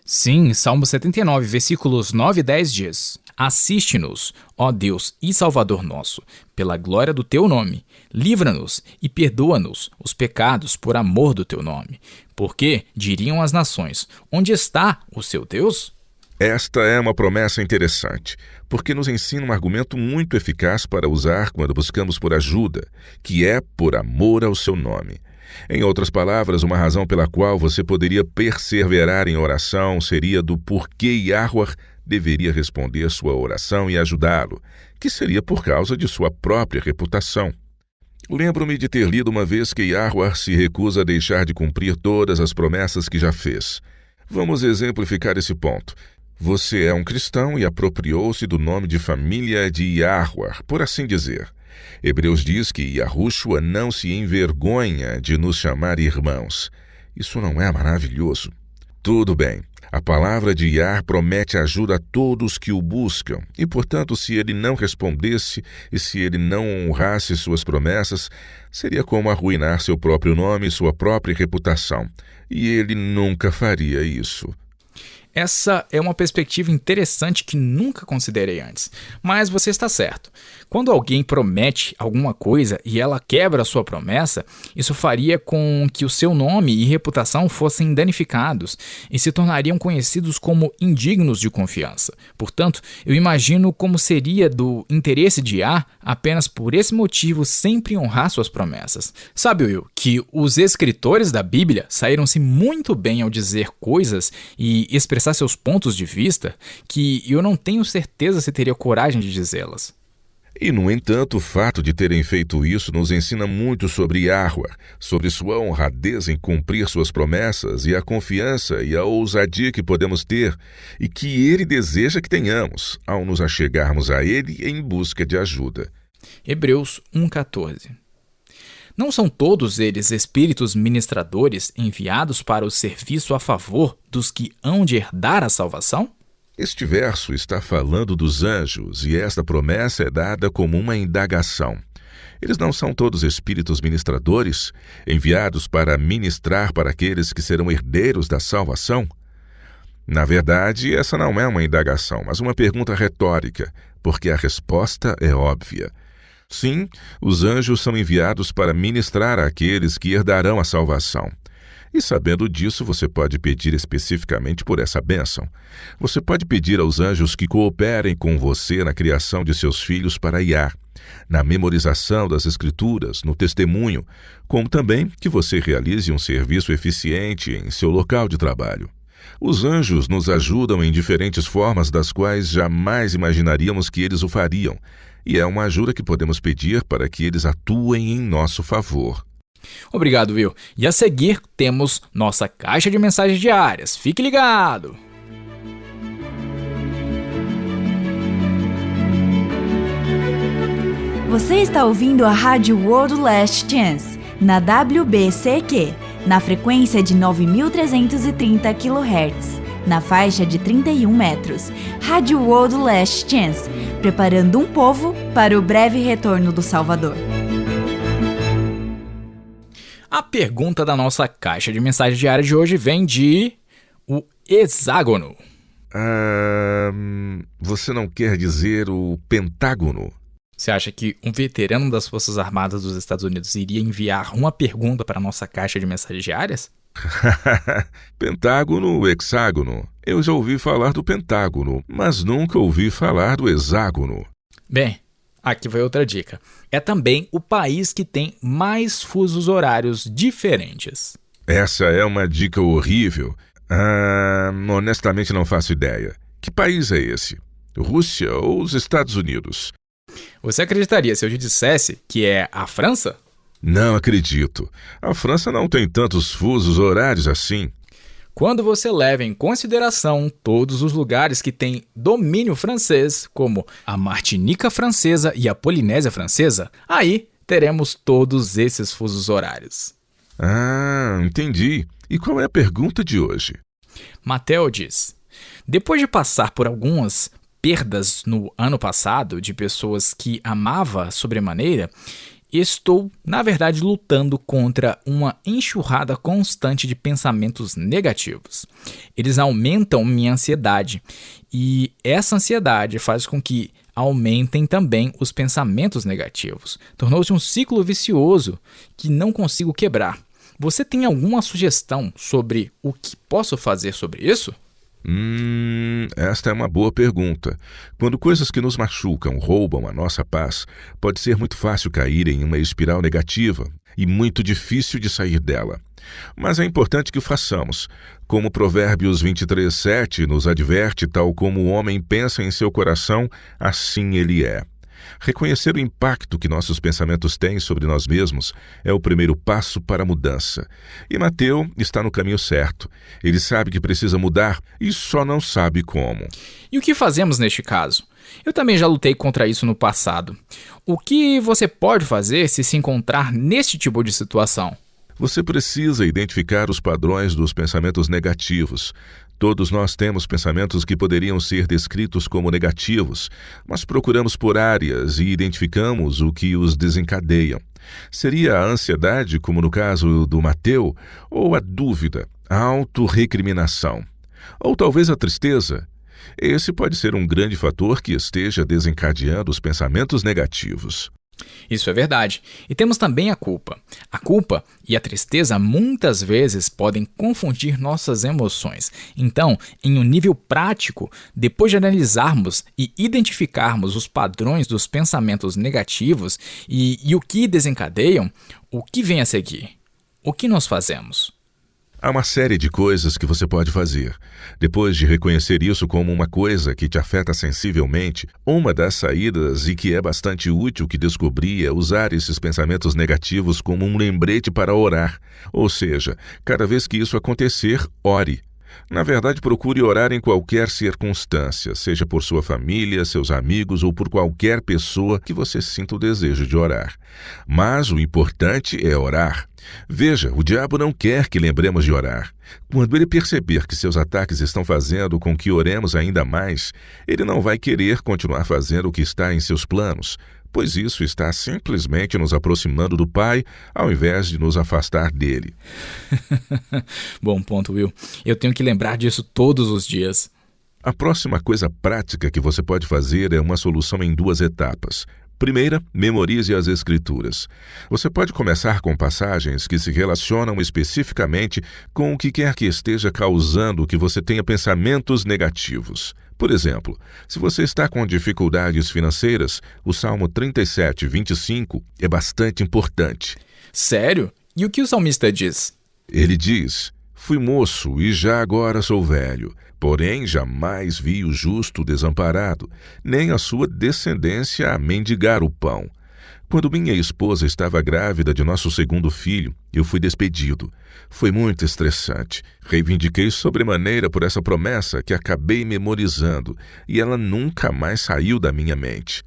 Sim, Salmo 79, versículos 9 e 10 diz: Assiste-nos, ó Deus e Salvador nosso, pela glória do Teu nome. Livra-nos e perdoa-nos os pecados por amor do Teu nome. Porque, diriam as nações, onde está o seu Deus? Esta é uma promessa interessante, porque nos ensina um argumento muito eficaz para usar quando buscamos por ajuda, que é por amor ao seu nome. Em outras palavras, uma razão pela qual você poderia perseverar em oração seria do porquê Yahweh deveria responder sua oração e ajudá-lo, que seria por causa de sua própria reputação. Lembro-me de ter lido uma vez que Yahweh se recusa a deixar de cumprir todas as promessas que já fez. Vamos exemplificar esse ponto. Você é um cristão e apropriou-se do nome de família de Yahweh, por assim dizer. Hebreus diz que Yahushua não se envergonha de nos chamar irmãos. Isso não é maravilhoso? Tudo bem. A palavra de Yah promete ajuda a todos que o buscam, e, portanto, se ele não respondesse e se ele não honrasse suas promessas, seria como arruinar seu próprio nome e sua própria reputação. E ele nunca faria isso. Essa é uma perspectiva interessante que nunca considerei antes, mas você está certo. Quando alguém promete alguma coisa e ela quebra a sua promessa, isso faria com que o seu nome e reputação fossem danificados e se tornariam conhecidos como indignos de confiança. Portanto, eu imagino como seria do interesse de Yah apenas por esse motivo sempre honrar suas promessas. Sabe, Will, que os escritores da Bíblia saíram-se muito bem ao dizer coisas e expressar seus pontos de vista que eu não tenho certeza se teria coragem de dizê-las. E, no entanto, o fato de terem feito isso nos ensina muito sobre Yahweh, sobre sua honradez em cumprir suas promessas e a confiança e a ousadia que podemos ter e que Ele deseja que tenhamos ao nos achegarmos a Ele em busca de ajuda. Hebreus 1,14. Não são todos eles espíritos ministradores enviados para o serviço a favor dos que hão de herdar a salvação? Este verso está falando dos anjos e esta promessa é dada como uma indagação. Eles não são todos espíritos ministradores enviados para ministrar para aqueles que serão herdeiros da salvação? Na verdade, essa não é uma indagação, mas uma pergunta retórica, porque a resposta é óbvia. Sim, os anjos são enviados para ministrar àqueles que herdarão a salvação. E sabendo disso, você pode pedir especificamente por essa bênção. Você pode pedir aos anjos que cooperem com você na criação de seus filhos para Iá, na memorização das Escrituras, no testemunho, como também que você realize um serviço eficiente em seu local de trabalho. Os anjos nos ajudam em diferentes formas das quais jamais imaginaríamos que eles o fariam, e é uma ajuda que podemos pedir para que eles atuem em nosso favor. Obrigado, Will. E a seguir temos nossa caixa de mensagens diárias. Fique ligado! Você está ouvindo a Rádio World Last Chance, na WBCQ, na frequência de 9.330 kHz, na faixa de 31 metros. Rádio World Last Chance, preparando um povo para o breve retorno do Salvador. A pergunta da nossa caixa de mensagens diária de hoje vem de o hexágono. Você não quer dizer o pentágono? Você acha que um veterano das Forças Armadas dos Estados Unidos iria enviar uma pergunta para a nossa caixa de mensagens diárias? Pentágono, hexágono. Eu já ouvi falar do pentágono, mas nunca ouvi falar do hexágono. Bem, aqui vai outra dica. É também o país que tem mais fusos horários diferentes. Essa é uma dica horrível. Honestamente não faço ideia. Que país é esse? Rússia ou os Estados Unidos? Você acreditaria se eu te dissesse que é a França? Não acredito. A França não tem tantos fusos horários assim. Quando você leva em consideração todos os lugares que têm domínio francês, como a Martinica Francesa e a Polinésia Francesa, aí teremos todos esses fusos horários. Entendi. E qual é a pergunta de hoje? Mateo diz: depois de passar por algumas perdas no ano passado de pessoas que amava sobremaneira, estou, na verdade, lutando contra uma enxurrada constante de pensamentos negativos. Eles aumentam minha ansiedade e essa ansiedade faz com que aumentem também os pensamentos negativos. Tornou-se um ciclo vicioso que não consigo quebrar. Você tem alguma sugestão sobre o que posso fazer sobre isso? Esta é uma boa pergunta. Quando coisas que nos machucam roubam a nossa paz, pode ser muito fácil cair em uma espiral negativa e muito difícil de sair dela. Mas é importante que o façamos. Como Provérbios 23:7 nos adverte, tal como o homem pensa em seu coração, assim ele é. Reconhecer o impacto que nossos pensamentos têm sobre nós mesmos é o primeiro passo para a mudança. E Mateu está no caminho certo. Ele sabe que precisa mudar e só não sabe como. E o que fazemos neste caso? Eu também já lutei contra isso no passado. O que você pode fazer se encontrar neste tipo de situação? Você precisa identificar os padrões dos pensamentos negativos. Todos nós temos pensamentos que poderiam ser descritos como negativos, mas procuramos por áreas e identificamos o que os desencadeiam. Seria a ansiedade, como no caso do Mateu, ou a dúvida, a autorrecriminação? Ou talvez a tristeza? Esse pode ser um grande fator que esteja desencadeando os pensamentos negativos. Isso é verdade. E temos também a culpa. A culpa e a tristeza muitas vezes podem confundir nossas emoções. Então, em um nível prático, depois de analisarmos e identificarmos os padrões dos pensamentos negativos e o que desencadeiam, o que vem a seguir? O que nós fazemos? Há uma série de coisas que você pode fazer. Depois de reconhecer isso como uma coisa que te afeta sensivelmente, uma das saídas, e que é bastante útil que descobri, é usar esses pensamentos negativos como um lembrete para orar. Ou seja, cada vez que isso acontecer, ore. Na verdade, procure orar em qualquer circunstância, seja por sua família, seus amigos ou por qualquer pessoa que você sinta o desejo de orar. Mas o importante é orar. Veja, o diabo não quer que lembremos de orar. Quando ele perceber que seus ataques estão fazendo com que oremos ainda mais, ele não vai querer continuar fazendo o que está em seus planos, pois isso está simplesmente nos aproximando do Pai, ao invés de nos afastar dele. Bom ponto, Will. Eu tenho que lembrar disso todos os dias. A próxima coisa prática que você pode fazer é uma solução em 2 etapas. Primeira, memorize as Escrituras. Você pode começar com passagens que se relacionam especificamente com o que quer que esteja causando que você tenha pensamentos negativos. Por exemplo, se você está com dificuldades financeiras, o Salmo 37:25 é bastante importante. Sério? E o que o salmista diz? Ele diz: fui moço e já agora sou velho, porém jamais vi o justo desamparado, nem a sua descendência a mendigar o pão. Quando minha esposa estava grávida de nosso 2º filho, eu fui despedido. Foi muito estressante. Reivindiquei sobremaneira por essa promessa que acabei memorizando, e ela nunca mais saiu da minha mente.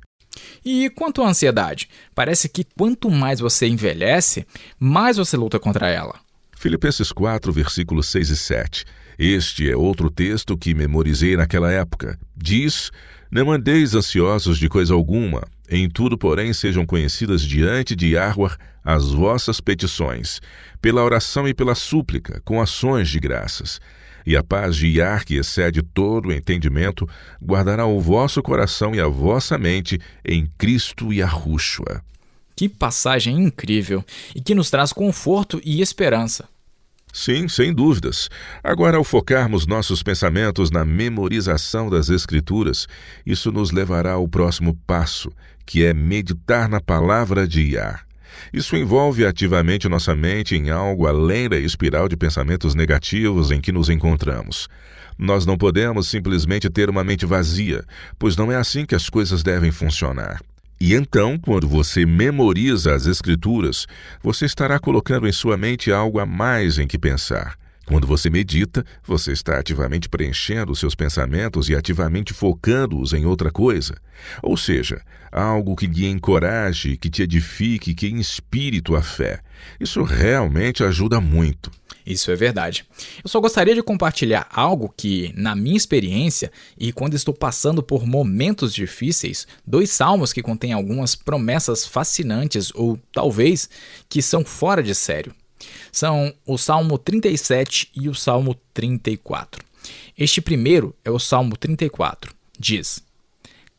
E quanto à ansiedade? Parece que quanto mais você envelhece, mais você luta contra ela. Filipenses 4, versículos 6 e 7. Este é outro texto que memorizei naquela época. Diz: não andeis ansiosos de coisa alguma, em tudo, porém, sejam conhecidas diante de Yahweh as vossas petições, pela oração e pela súplica, com ações de graças. E a paz de Iar, que excede todo o entendimento, guardará o vosso coração e a vossa mente em Cristo Yahushua. Que passagem incrível e que nos traz conforto e esperança. Sim, sem dúvidas. Agora, ao focarmos nossos pensamentos na memorização das Escrituras, isso nos levará ao próximo passo, que é meditar na palavra de Iar. Isso envolve ativamente nossa mente em algo além da espiral de pensamentos negativos em que nos encontramos. Nós não podemos simplesmente ter uma mente vazia, pois não é assim que as coisas devem funcionar. E então, quando você memoriza as Escrituras, você estará colocando em sua mente algo a mais em que pensar. Quando você medita, você está ativamente preenchendo os seus pensamentos e ativamente focando-os em outra coisa. Ou seja, algo que lhe encoraje, que te edifique, que inspire tua fé. Isso realmente ajuda muito. Isso é verdade. Eu só gostaria de compartilhar algo que, na minha experiência e quando estou passando por momentos difíceis, 2 salmos que contêm algumas promessas fascinantes ou talvez que são fora de sério. São o Salmo 37 e o Salmo 34. Este primeiro é o Salmo 34. Diz: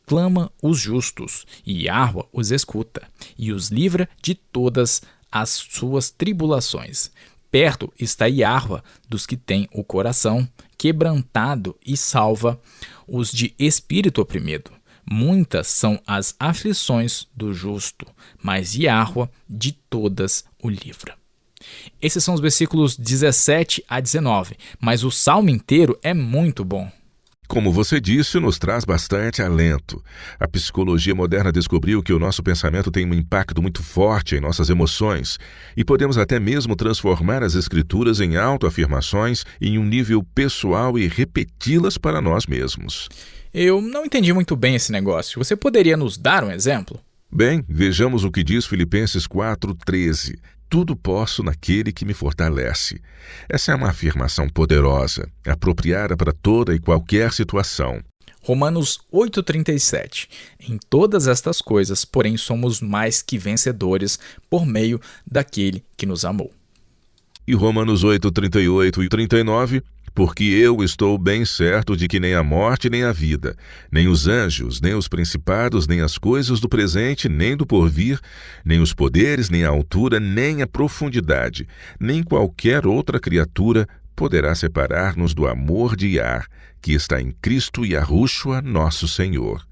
clama os justos, e Yahweh os escuta, e os livra de todas as suas tribulações. Perto está Yahweh dos que têm o coração quebrantado e salva os de espírito oprimido. Muitas são as aflições do justo, mas Yahweh de todas o livra. Esses são os versículos 17 a 19, mas o salmo inteiro é muito bom. Como você disse, nos traz bastante alento. A psicologia moderna descobriu que o nosso pensamento tem um impacto muito forte em nossas emoções e podemos até mesmo transformar as Escrituras em autoafirmações em um nível pessoal e repeti-las para nós mesmos. Eu não entendi muito bem esse negócio. Você poderia nos dar um exemplo? Bem, vejamos o que diz Filipenses 4:13. Tudo posso naquele que me fortalece. Essa é uma afirmação poderosa, apropriada para toda e qualquer situação. Romanos 8:37. Em todas estas coisas, porém, somos mais que vencedores por meio daquele que nos amou. E Romanos 8:38 e 39. Porque eu estou bem certo de que nem a morte nem a vida, nem os anjos, nem os principados, nem as coisas do presente, nem do porvir, nem os poderes, nem a altura, nem a profundidade, nem qualquer outra criatura poderá separar-nos do amor de Iar, que está em Cristo Yahushua, nosso Senhor.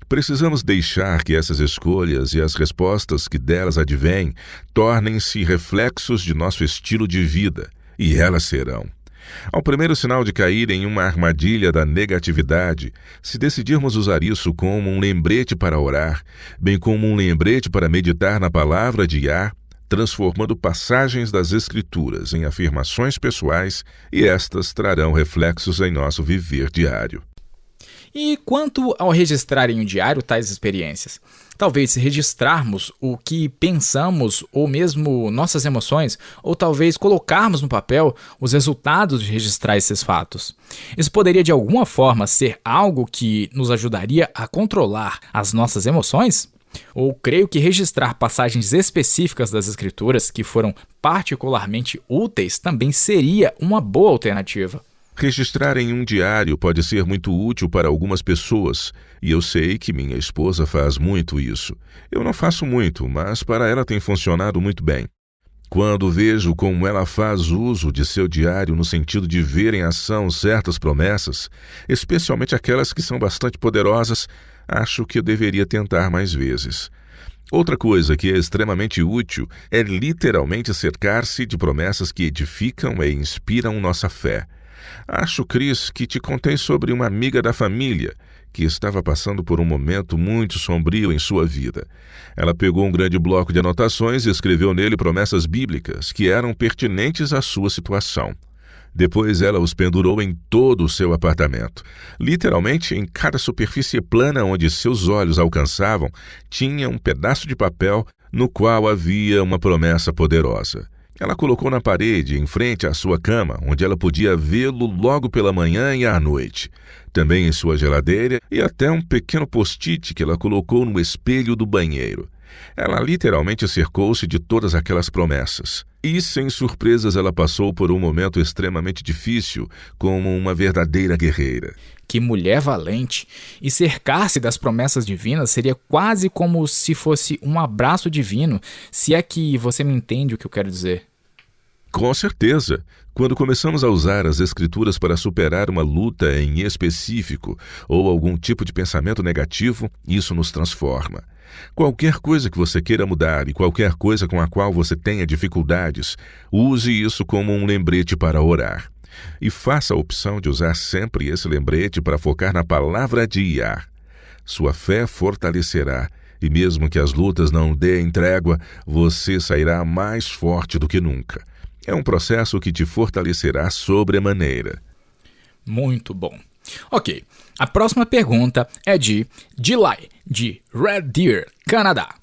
Precisamos deixar que essas escolhas e as respostas que delas advêm tornem-se reflexos de nosso estilo de vida, e elas serão. Ao primeiro sinal de cair em uma armadilha da negatividade, se decidirmos usar isso como um lembrete para orar, bem como um lembrete para meditar na palavra de Iar, transformando passagens das Escrituras em afirmações pessoais, e estas trarão reflexos em nosso viver diário. E quanto ao registrar em um diário tais experiências? Talvez registrarmos o que pensamos ou mesmo nossas emoções, ou talvez colocarmos no papel os resultados de registrar esses fatos. Isso poderia de alguma forma ser algo que nos ajudaria a controlar as nossas emoções? Ou creio que registrar passagens específicas das Escrituras que foram particularmente úteis também seria uma boa alternativa. Registrar em um diário pode ser muito útil para algumas pessoas, e eu sei que minha esposa faz muito isso. Eu não faço muito, mas para ela tem funcionado muito bem. Quando vejo como ela faz uso de seu diário no sentido de ver em ação certas promessas, especialmente aquelas que são bastante poderosas, acho que eu deveria tentar mais vezes. Outra coisa que é extremamente útil é literalmente cercar-se de promessas que edificam e inspiram nossa fé. Acho, Cris, que te contei sobre uma amiga da família que estava passando por um momento muito sombrio em sua vida. Ela pegou um grande bloco de anotações e escreveu nele promessas bíblicas que eram pertinentes à sua situação. Depois ela os pendurou em todo o seu apartamento. Literalmente, em cada superfície plana onde seus olhos alcançavam, tinha um pedaço de papel no qual havia uma promessa poderosa. Ela colocou na parede, em frente à sua cama, onde ela podia vê-lo logo pela manhã e à noite. Também em sua geladeira e até um pequeno post-it que ela colocou no espelho do banheiro. Ela literalmente cercou-se de todas aquelas promessas. E, sem surpresas, ela passou por um momento extremamente difícil, como uma verdadeira guerreira. Que mulher valente! E cercar-se das promessas divinas seria quase como se fosse um abraço divino, se é que você me entende o que eu quero dizer. Com certeza. Quando começamos a usar as escrituras para superar uma luta em específico ou algum tipo de pensamento negativo, isso nos transforma. Qualquer coisa que você queira mudar e qualquer coisa com a qual você tenha dificuldades, use isso como um lembrete para orar. E faça a opção de usar sempre esse lembrete para focar na palavra de Yah. Sua fé fortalecerá, e mesmo que as lutas não deem trégua, você sairá mais forte do que nunca. É um processo que te fortalecerá sobremaneira. Muito bom. Ok, a próxima pergunta é de Dilay, de Red Deer, Canadá.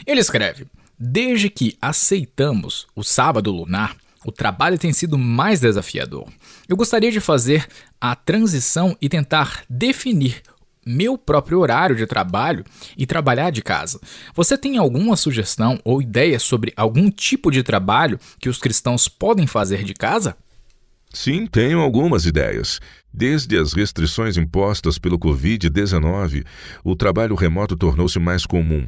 Ele escreve: desde que aceitamos o sábado lunar, o trabalho tem sido mais desafiador. Eu gostaria de fazer a transição e tentar definir meu próprio horário de trabalho e trabalhar de casa. Você tem alguma sugestão ou ideia sobre algum tipo de trabalho que os cristãos podem fazer de casa? Sim, tenho algumas ideias. Desde as restrições impostas pelo Covid-19, o trabalho remoto tornou-se mais comum.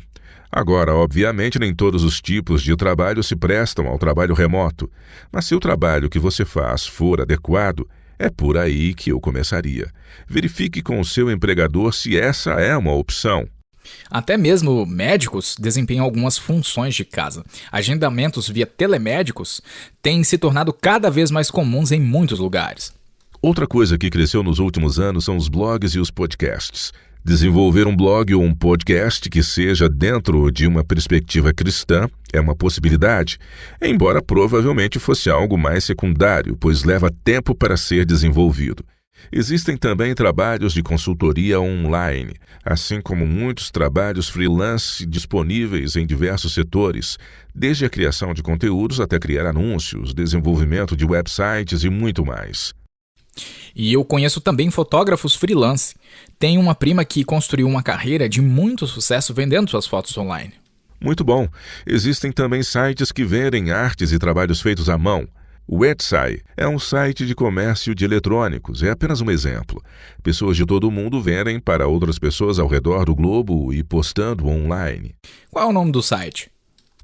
Agora, obviamente, nem todos os tipos de trabalho se prestam ao trabalho remoto, mas se o trabalho que você faz for adequado, é por aí que eu começaria. Verifique com o seu empregador se essa é uma opção. Até mesmo médicos desempenham algumas funções de casa. Agendamentos via telemédicos têm se tornado cada vez mais comuns em muitos lugares. Outra coisa que cresceu nos últimos anos são os blogs e os podcasts. Desenvolver um blog ou um podcast que seja dentro de uma perspectiva cristã é uma possibilidade, embora provavelmente fosse algo mais secundário, pois leva tempo para ser desenvolvido. Existem também trabalhos de consultoria online, assim como muitos trabalhos freelance disponíveis em diversos setores, desde a criação de conteúdos até criar anúncios, desenvolvimento de websites e muito mais. E eu conheço também fotógrafos freelance. Tenho uma prima que construiu uma carreira de muito sucesso vendendo suas fotos online. Muito bom. Existem também sites que vendem artes e trabalhos feitos à mão. O Etsy é um site de comércio de eletrônicos, é apenas um exemplo. Pessoas de todo o mundo vendem para outras pessoas ao redor do globo e postando online. Qual é o nome do site?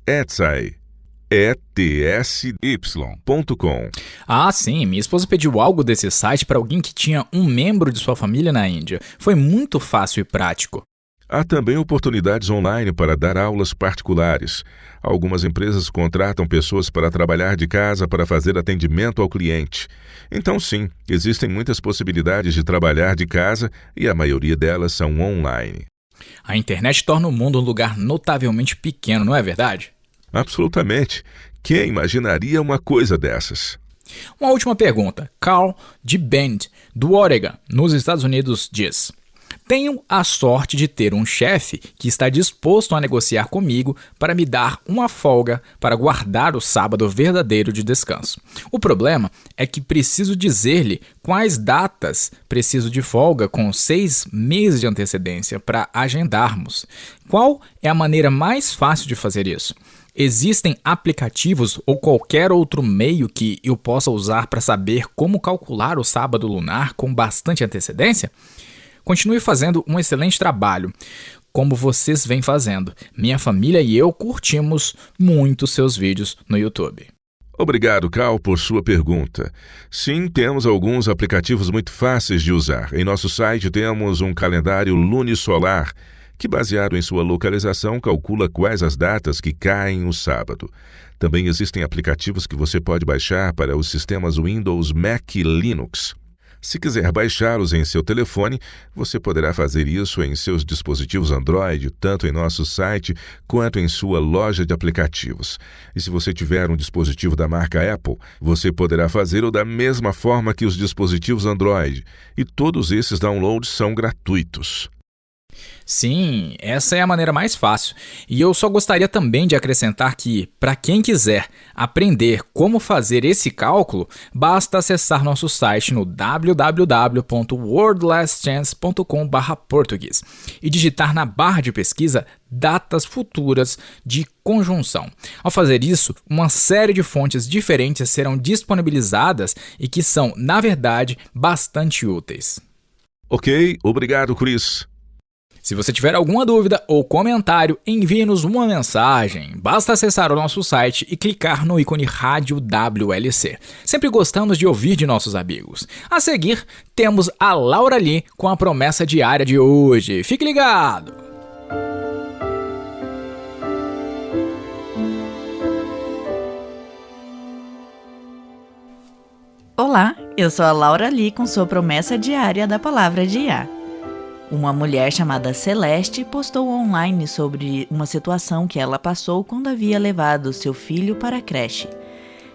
Etsy. etsy.com. Ah, sim, minha esposa pediu algo desse site para alguém que tinha um membro de sua família na Índia. Foi muito fácil e prático. Há também oportunidades online para dar aulas particulares. Algumas empresas contratam pessoas para trabalhar de casa para fazer atendimento ao cliente. Então, sim, existem muitas possibilidades de trabalhar de casa e a maioria delas são online. A internet torna o mundo um lugar notavelmente pequeno, não é verdade? Absolutamente. Quem imaginaria uma coisa dessas? Uma última pergunta. Carl de Bend, do Oregon, nos Estados Unidos, diz: tenho a sorte de ter um chefe que está disposto a negociar comigo para me dar uma folga para guardar o sábado verdadeiro de descanso. O problema é que preciso dizer-lhe quais datas preciso de folga com 6 meses de antecedência para agendarmos. Qual é a maneira mais fácil de fazer isso? Existem aplicativos ou qualquer outro meio que eu possa usar para saber como calcular o sábado lunar com bastante antecedência? Continue fazendo um excelente trabalho, como vocês vêm fazendo. Minha família e eu curtimos muito seus vídeos no YouTube. Obrigado, Cal, por sua pergunta. Sim, temos alguns aplicativos muito fáceis de usar. Em nosso site temos um calendário lunisolar, que, baseado em sua localização, calcula quais as datas que caem no sábado. Também existem aplicativos que você pode baixar para os sistemas Windows, Mac e Linux. Se quiser baixá-los em seu telefone, você poderá fazer isso em seus dispositivos Android, tanto em nosso site quanto em sua loja de aplicativos. E se você tiver um dispositivo da marca Apple, você poderá fazê-lo da mesma forma que os dispositivos Android. E todos esses downloads são gratuitos. Sim, essa é a maneira mais fácil. E eu só gostaria também de acrescentar que, para quem quiser aprender como fazer esse cálculo, basta acessar nosso site no www.wordlastchance.com/português e digitar na barra de pesquisa datas futuras de conjunção. Ao fazer isso, uma série de fontes diferentes serão disponibilizadas e que são, na verdade, bastante úteis. Ok, obrigado, Chris. Se você tiver alguma dúvida ou comentário, envie-nos uma mensagem. Basta acessar o nosso site e clicar no ícone Rádio WLC. Sempre gostamos de ouvir de nossos amigos. A seguir, temos a Laura Lee com a promessa diária de hoje. Fique ligado! Olá, eu sou a Laura Lee com sua promessa diária da Palavra de Iá. Uma mulher chamada Celeste postou online sobre uma situação que ela passou quando havia levado seu filho para a creche.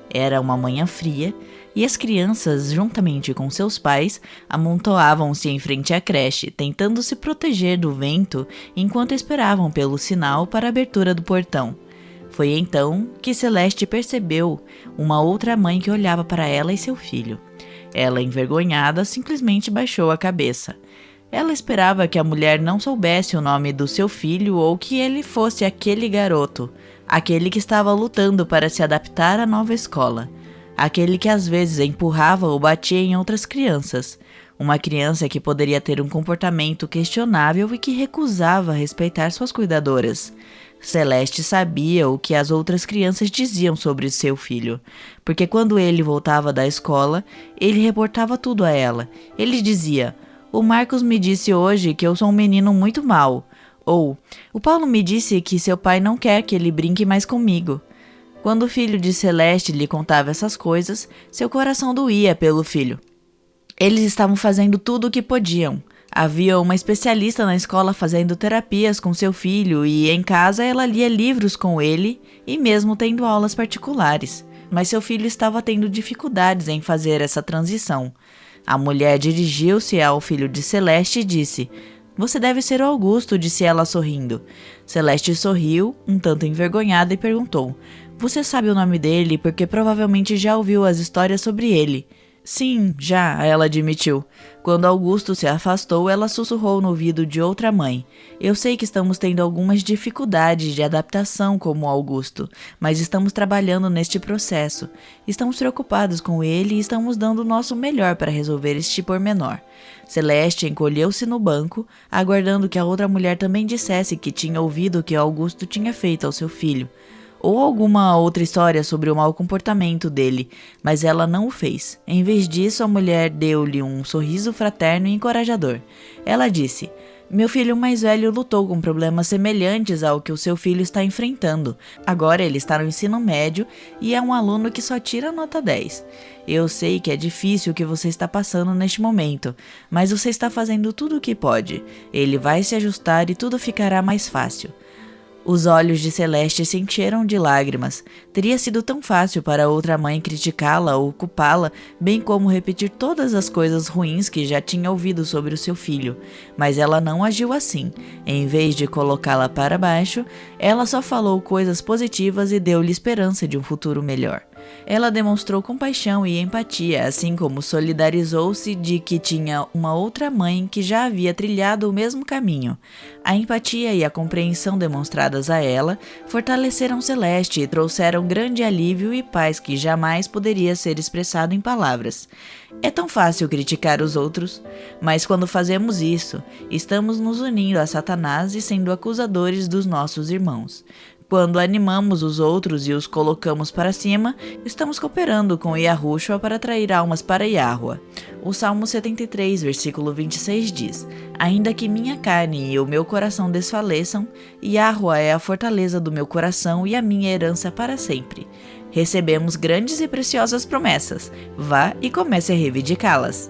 Era uma manhã fria e as crianças, juntamente com seus pais, amontoavam-se em frente à creche, tentando se proteger do vento enquanto esperavam pelo sinal para a abertura do portão. Foi então que Celeste percebeu uma outra mãe que olhava para ela e seu filho. Ela, envergonhada, simplesmente baixou a cabeça. Ela esperava que a mulher não soubesse o nome do seu filho ou que ele fosse aquele garoto, aquele que estava lutando para se adaptar à nova escola, aquele que às vezes empurrava ou batia em outras crianças, uma criança que poderia ter um comportamento questionável e que recusava respeitar suas cuidadoras. Celeste sabia o que as outras crianças diziam sobre seu filho, porque quando ele voltava da escola, ele reportava tudo a ela. Ele dizia: "O Marcos me disse hoje que eu sou um menino muito mau." Ou, "O Paulo me disse que seu pai não quer que ele brinque mais comigo." Quando o filho de Celeste lhe contava essas coisas, seu coração doía pelo filho. Eles estavam fazendo tudo o que podiam. Havia uma especialista na escola fazendo terapias com seu filho e em casa ela lia livros com ele e mesmo tendo aulas particulares. Mas seu filho estava tendo dificuldades em fazer essa transição. A mulher dirigiu-se ao filho de Celeste e disse: "Você deve ser o Augusto", disse ela sorrindo. Celeste sorriu, um tanto envergonhada, e perguntou: "Você sabe o nome dele porque provavelmente já ouviu as histórias sobre ele." "Sim, já", ela admitiu. Quando Augusto se afastou, ela sussurrou no ouvido de outra mãe: "Eu sei que estamos tendo algumas dificuldades de adaptação como Augusto, mas estamos trabalhando neste processo. Estamos preocupados com ele e estamos dando o nosso melhor para resolver este pormenor." Celeste encolheu-se no banco, aguardando que a outra mulher também dissesse que tinha ouvido o que Augusto tinha feito ao seu filho, ou alguma outra história sobre o mau comportamento dele, mas ela não o fez. Em vez disso, a mulher deu-lhe um sorriso fraterno e encorajador. Ela disse: "Meu filho mais velho lutou com problemas semelhantes ao que o seu filho está enfrentando. Agora ele está no ensino médio e é um aluno que só tira nota 10. Eu sei que é difícil o que você está passando neste momento, mas você está fazendo tudo o que pode. Ele vai se ajustar e tudo ficará mais fácil." Os olhos de Celeste se encheram de lágrimas. Teria sido tão fácil para outra mãe criticá-la ou culpá-la, bem como repetir todas as coisas ruins que já tinha ouvido sobre o seu filho. Mas ela não agiu assim. Em vez de colocá-la para baixo, ela só falou coisas positivas e deu-lhe esperança de um futuro melhor. Ela demonstrou compaixão e empatia, assim como solidarizou-se de que tinha uma outra mãe que já havia trilhado o mesmo caminho. A empatia e a compreensão demonstradas a ela fortaleceram Celeste e trouxeram grande alívio e paz que jamais poderia ser expressado em palavras. É tão fácil criticar os outros, mas quando fazemos isso, estamos nos unindo a Satanás e sendo acusadores dos nossos irmãos. Quando animamos os outros e os colocamos para cima, estamos cooperando com Yahushua para atrair almas para Yahua. O Salmo 73, versículo 26 diz: "Ainda que minha carne e o meu coração desfaleçam, Yahua é a fortaleza do meu coração e a minha herança para sempre." Recebemos grandes e preciosas promessas. Vá e comece a reivindicá-las.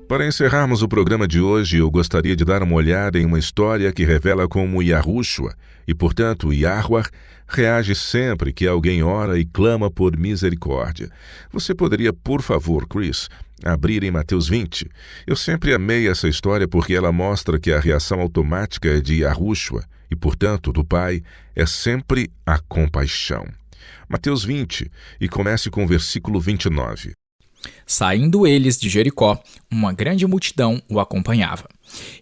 Para encerrarmos o programa de hoje, eu gostaria de dar uma olhada em uma história que revela como Yahushua, e portanto Yahweh, reage sempre que alguém ora e clama por misericórdia. Você poderia, por favor, Chris, abrir em Mateus 20? Eu sempre amei essa história porque ela mostra que a reação automática de Yahushua, e portanto do Pai, é sempre a compaixão. Mateus 20, e comece com o versículo 29. Saindo eles de Jericó, uma grande multidão o acompanhava.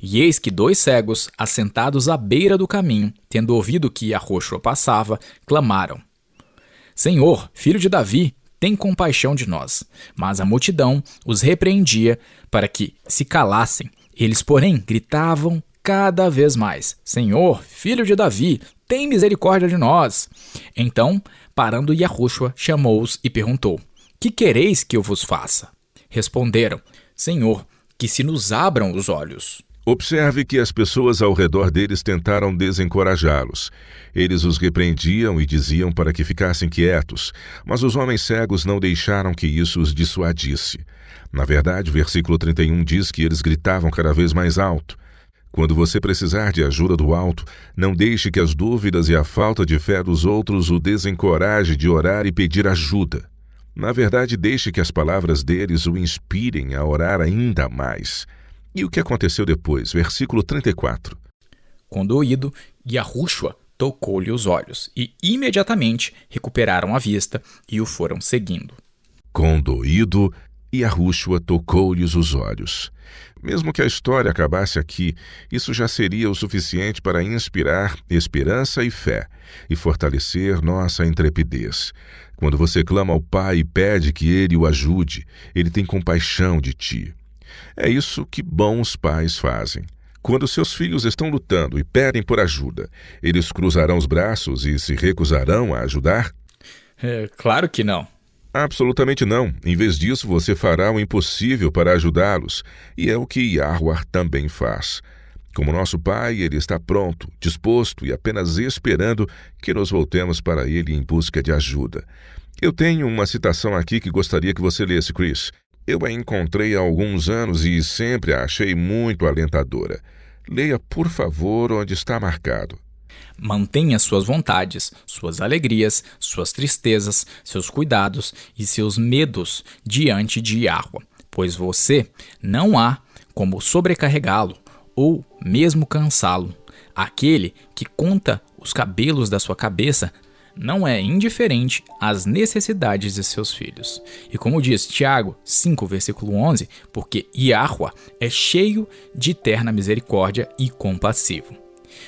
E eis que 2 cegos, assentados à beira do caminho, tendo ouvido que Yahushua passava, clamaram: Senhor, filho de Davi, tem compaixão de nós. Mas a multidão os repreendia para que se calassem. Eles, porém, gritavam cada vez mais: Senhor, filho de Davi, tem misericórdia de nós. Então, parando Yahushua, chamou-os e perguntou: Que quereis que eu vos faça? Responderam: Senhor, que se nos abram os olhos. Observe que as pessoas ao redor deles tentaram desencorajá-los. Eles os repreendiam e diziam para que ficassem quietos, mas os homens cegos não deixaram que isso os dissuadisse. Na verdade, o versículo 31 diz que eles gritavam cada vez mais alto. Quando você precisar de ajuda do alto, não deixe que as dúvidas e a falta de fé dos outros o desencoraje de orar e pedir ajuda. Na verdade, deixe que as palavras deles o inspirem a orar ainda mais. E o que aconteceu depois? Versículo 34. Conduído, Yahushua tocou-lhe os olhos, e imediatamente recuperaram a vista e o foram seguindo. Conduído, Yahushua tocou-lhes os olhos. Mesmo que a história acabasse aqui, isso já seria o suficiente para inspirar esperança e fé, e fortalecer nossa intrepidez. Quando você clama ao Pai e pede que Ele o ajude, Ele tem compaixão de ti. É isso que bons pais fazem. Quando seus filhos estão lutando e pedem por ajuda, eles cruzarão os braços e se recusarão a ajudar? Claro que não. Absolutamente não. Em vez disso, você fará o impossível para ajudá-los, e é o que Yahweh também faz. Como nosso Pai, Ele está pronto, disposto e apenas esperando que nos voltemos para Ele em busca de ajuda. Eu tenho uma citação aqui que gostaria que você lesse, Chris. Eu a encontrei há alguns anos e sempre a achei muito alentadora. Leia, por favor, onde está marcado. Mantenha suas vontades, suas alegrias, suas tristezas, seus cuidados e seus medos diante de Yahweh, pois você não há como sobrecarregá-lo ou mesmo cansá-lo. Aquele que conta os cabelos da sua cabeça não é indiferente às necessidades de seus filhos. E como diz Tiago 5, versículo 11, porque Yahweh é cheio de eterna misericórdia e compassivo.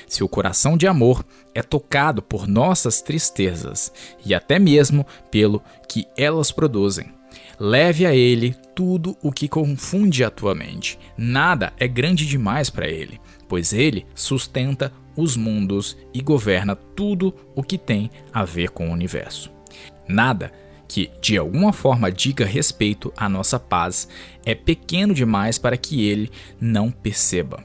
Seu coração de amor é tocado por nossas tristezas e até mesmo pelo que elas produzem. Leve a Ele tudo o que confunde a tua mente. Nada é grande demais para Ele, pois Ele sustenta os mundos e governa tudo o que tem a ver com o universo. Nada que de alguma forma diga respeito à nossa paz é pequeno demais para que Ele não perceba.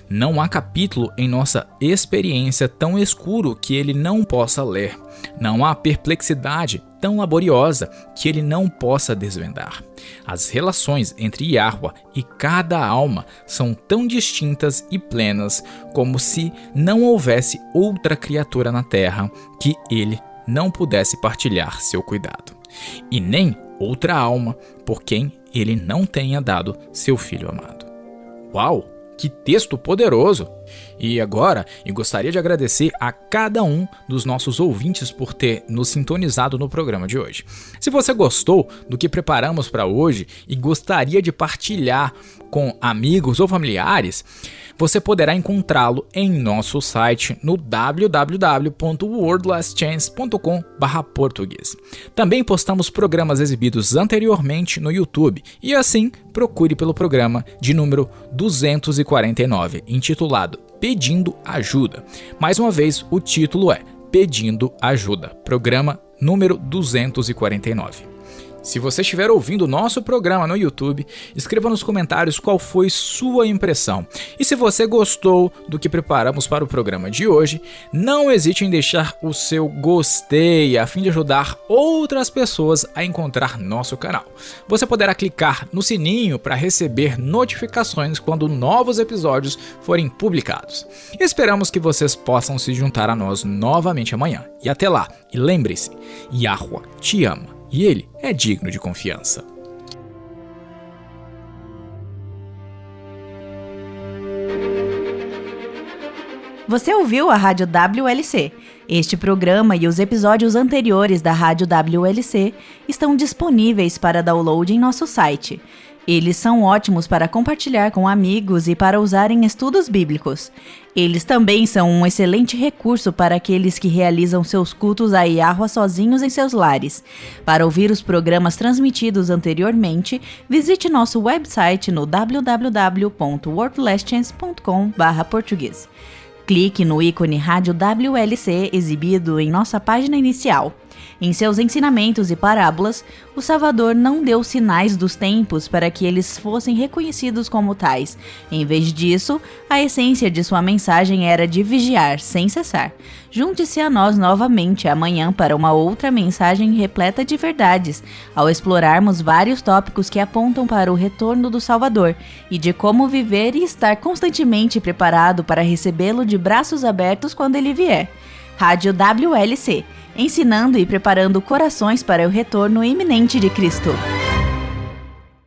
Não há capítulo em nossa experiência tão escuro que Ele não possa ler. Não há perplexidade tão laboriosa que Ele não possa desvendar. As relações entre Yahweh e cada alma são tão distintas e plenas como se não houvesse outra criatura na terra que Ele não pudesse partilhar seu cuidado. E nem outra alma por quem Ele não tenha dado seu Filho amado. Uau! Que texto poderoso! E agora, eu gostaria de agradecer a cada um dos nossos ouvintes por ter nos sintonizado no programa de hoje. Se você gostou do que preparamos para hoje e gostaria de partilhar com amigos ou familiares, você poderá encontrá-lo em nosso site no www.worldlastchance.com/português. Também postamos programas exibidos anteriormente no YouTube e assim procure pelo programa de número 249, intitulado Pedindo Ajuda. Mais uma vez, o título é Pedindo Ajuda, programa número 249. Se você estiver ouvindo o nosso programa no YouTube, escreva nos comentários qual foi sua impressão. E se você gostou do que preparamos para o programa de hoje, não hesite em deixar o seu gostei a fim de ajudar outras pessoas a encontrar nosso canal. Você poderá clicar no sininho para receber notificações quando novos episódios forem publicados. Esperamos que vocês possam se juntar a nós novamente amanhã. E até lá, e lembre-se, Yahuwah te ama. E ele é digno de confiança. Você ouviu a Rádio WLC. Este programa e os episódios anteriores da Rádio WLC estão disponíveis para download em nosso site. Eles são ótimos para compartilhar com amigos e para usar em estudos bíblicos. Eles também são um excelente recurso para aqueles que realizam seus cultos a Yahuwah sozinhos em seus lares. Para ouvir os programas transmitidos anteriormente, visite nosso website no www.worldlessons.com/português. Clique no ícone Rádio WLC exibido em nossa página inicial. Em seus ensinamentos e parábolas, o Salvador não deu sinais dos tempos para que eles fossem reconhecidos como tais. Em vez disso, a essência de sua mensagem era de vigiar sem cessar. Junte-se a nós novamente amanhã para uma outra mensagem repleta de verdades, ao explorarmos vários tópicos que apontam para o retorno do Salvador e de como viver e estar constantemente preparado para recebê-lo de braços abertos quando ele vier. Rádio WLC, ensinando e preparando corações para o retorno iminente de Cristo.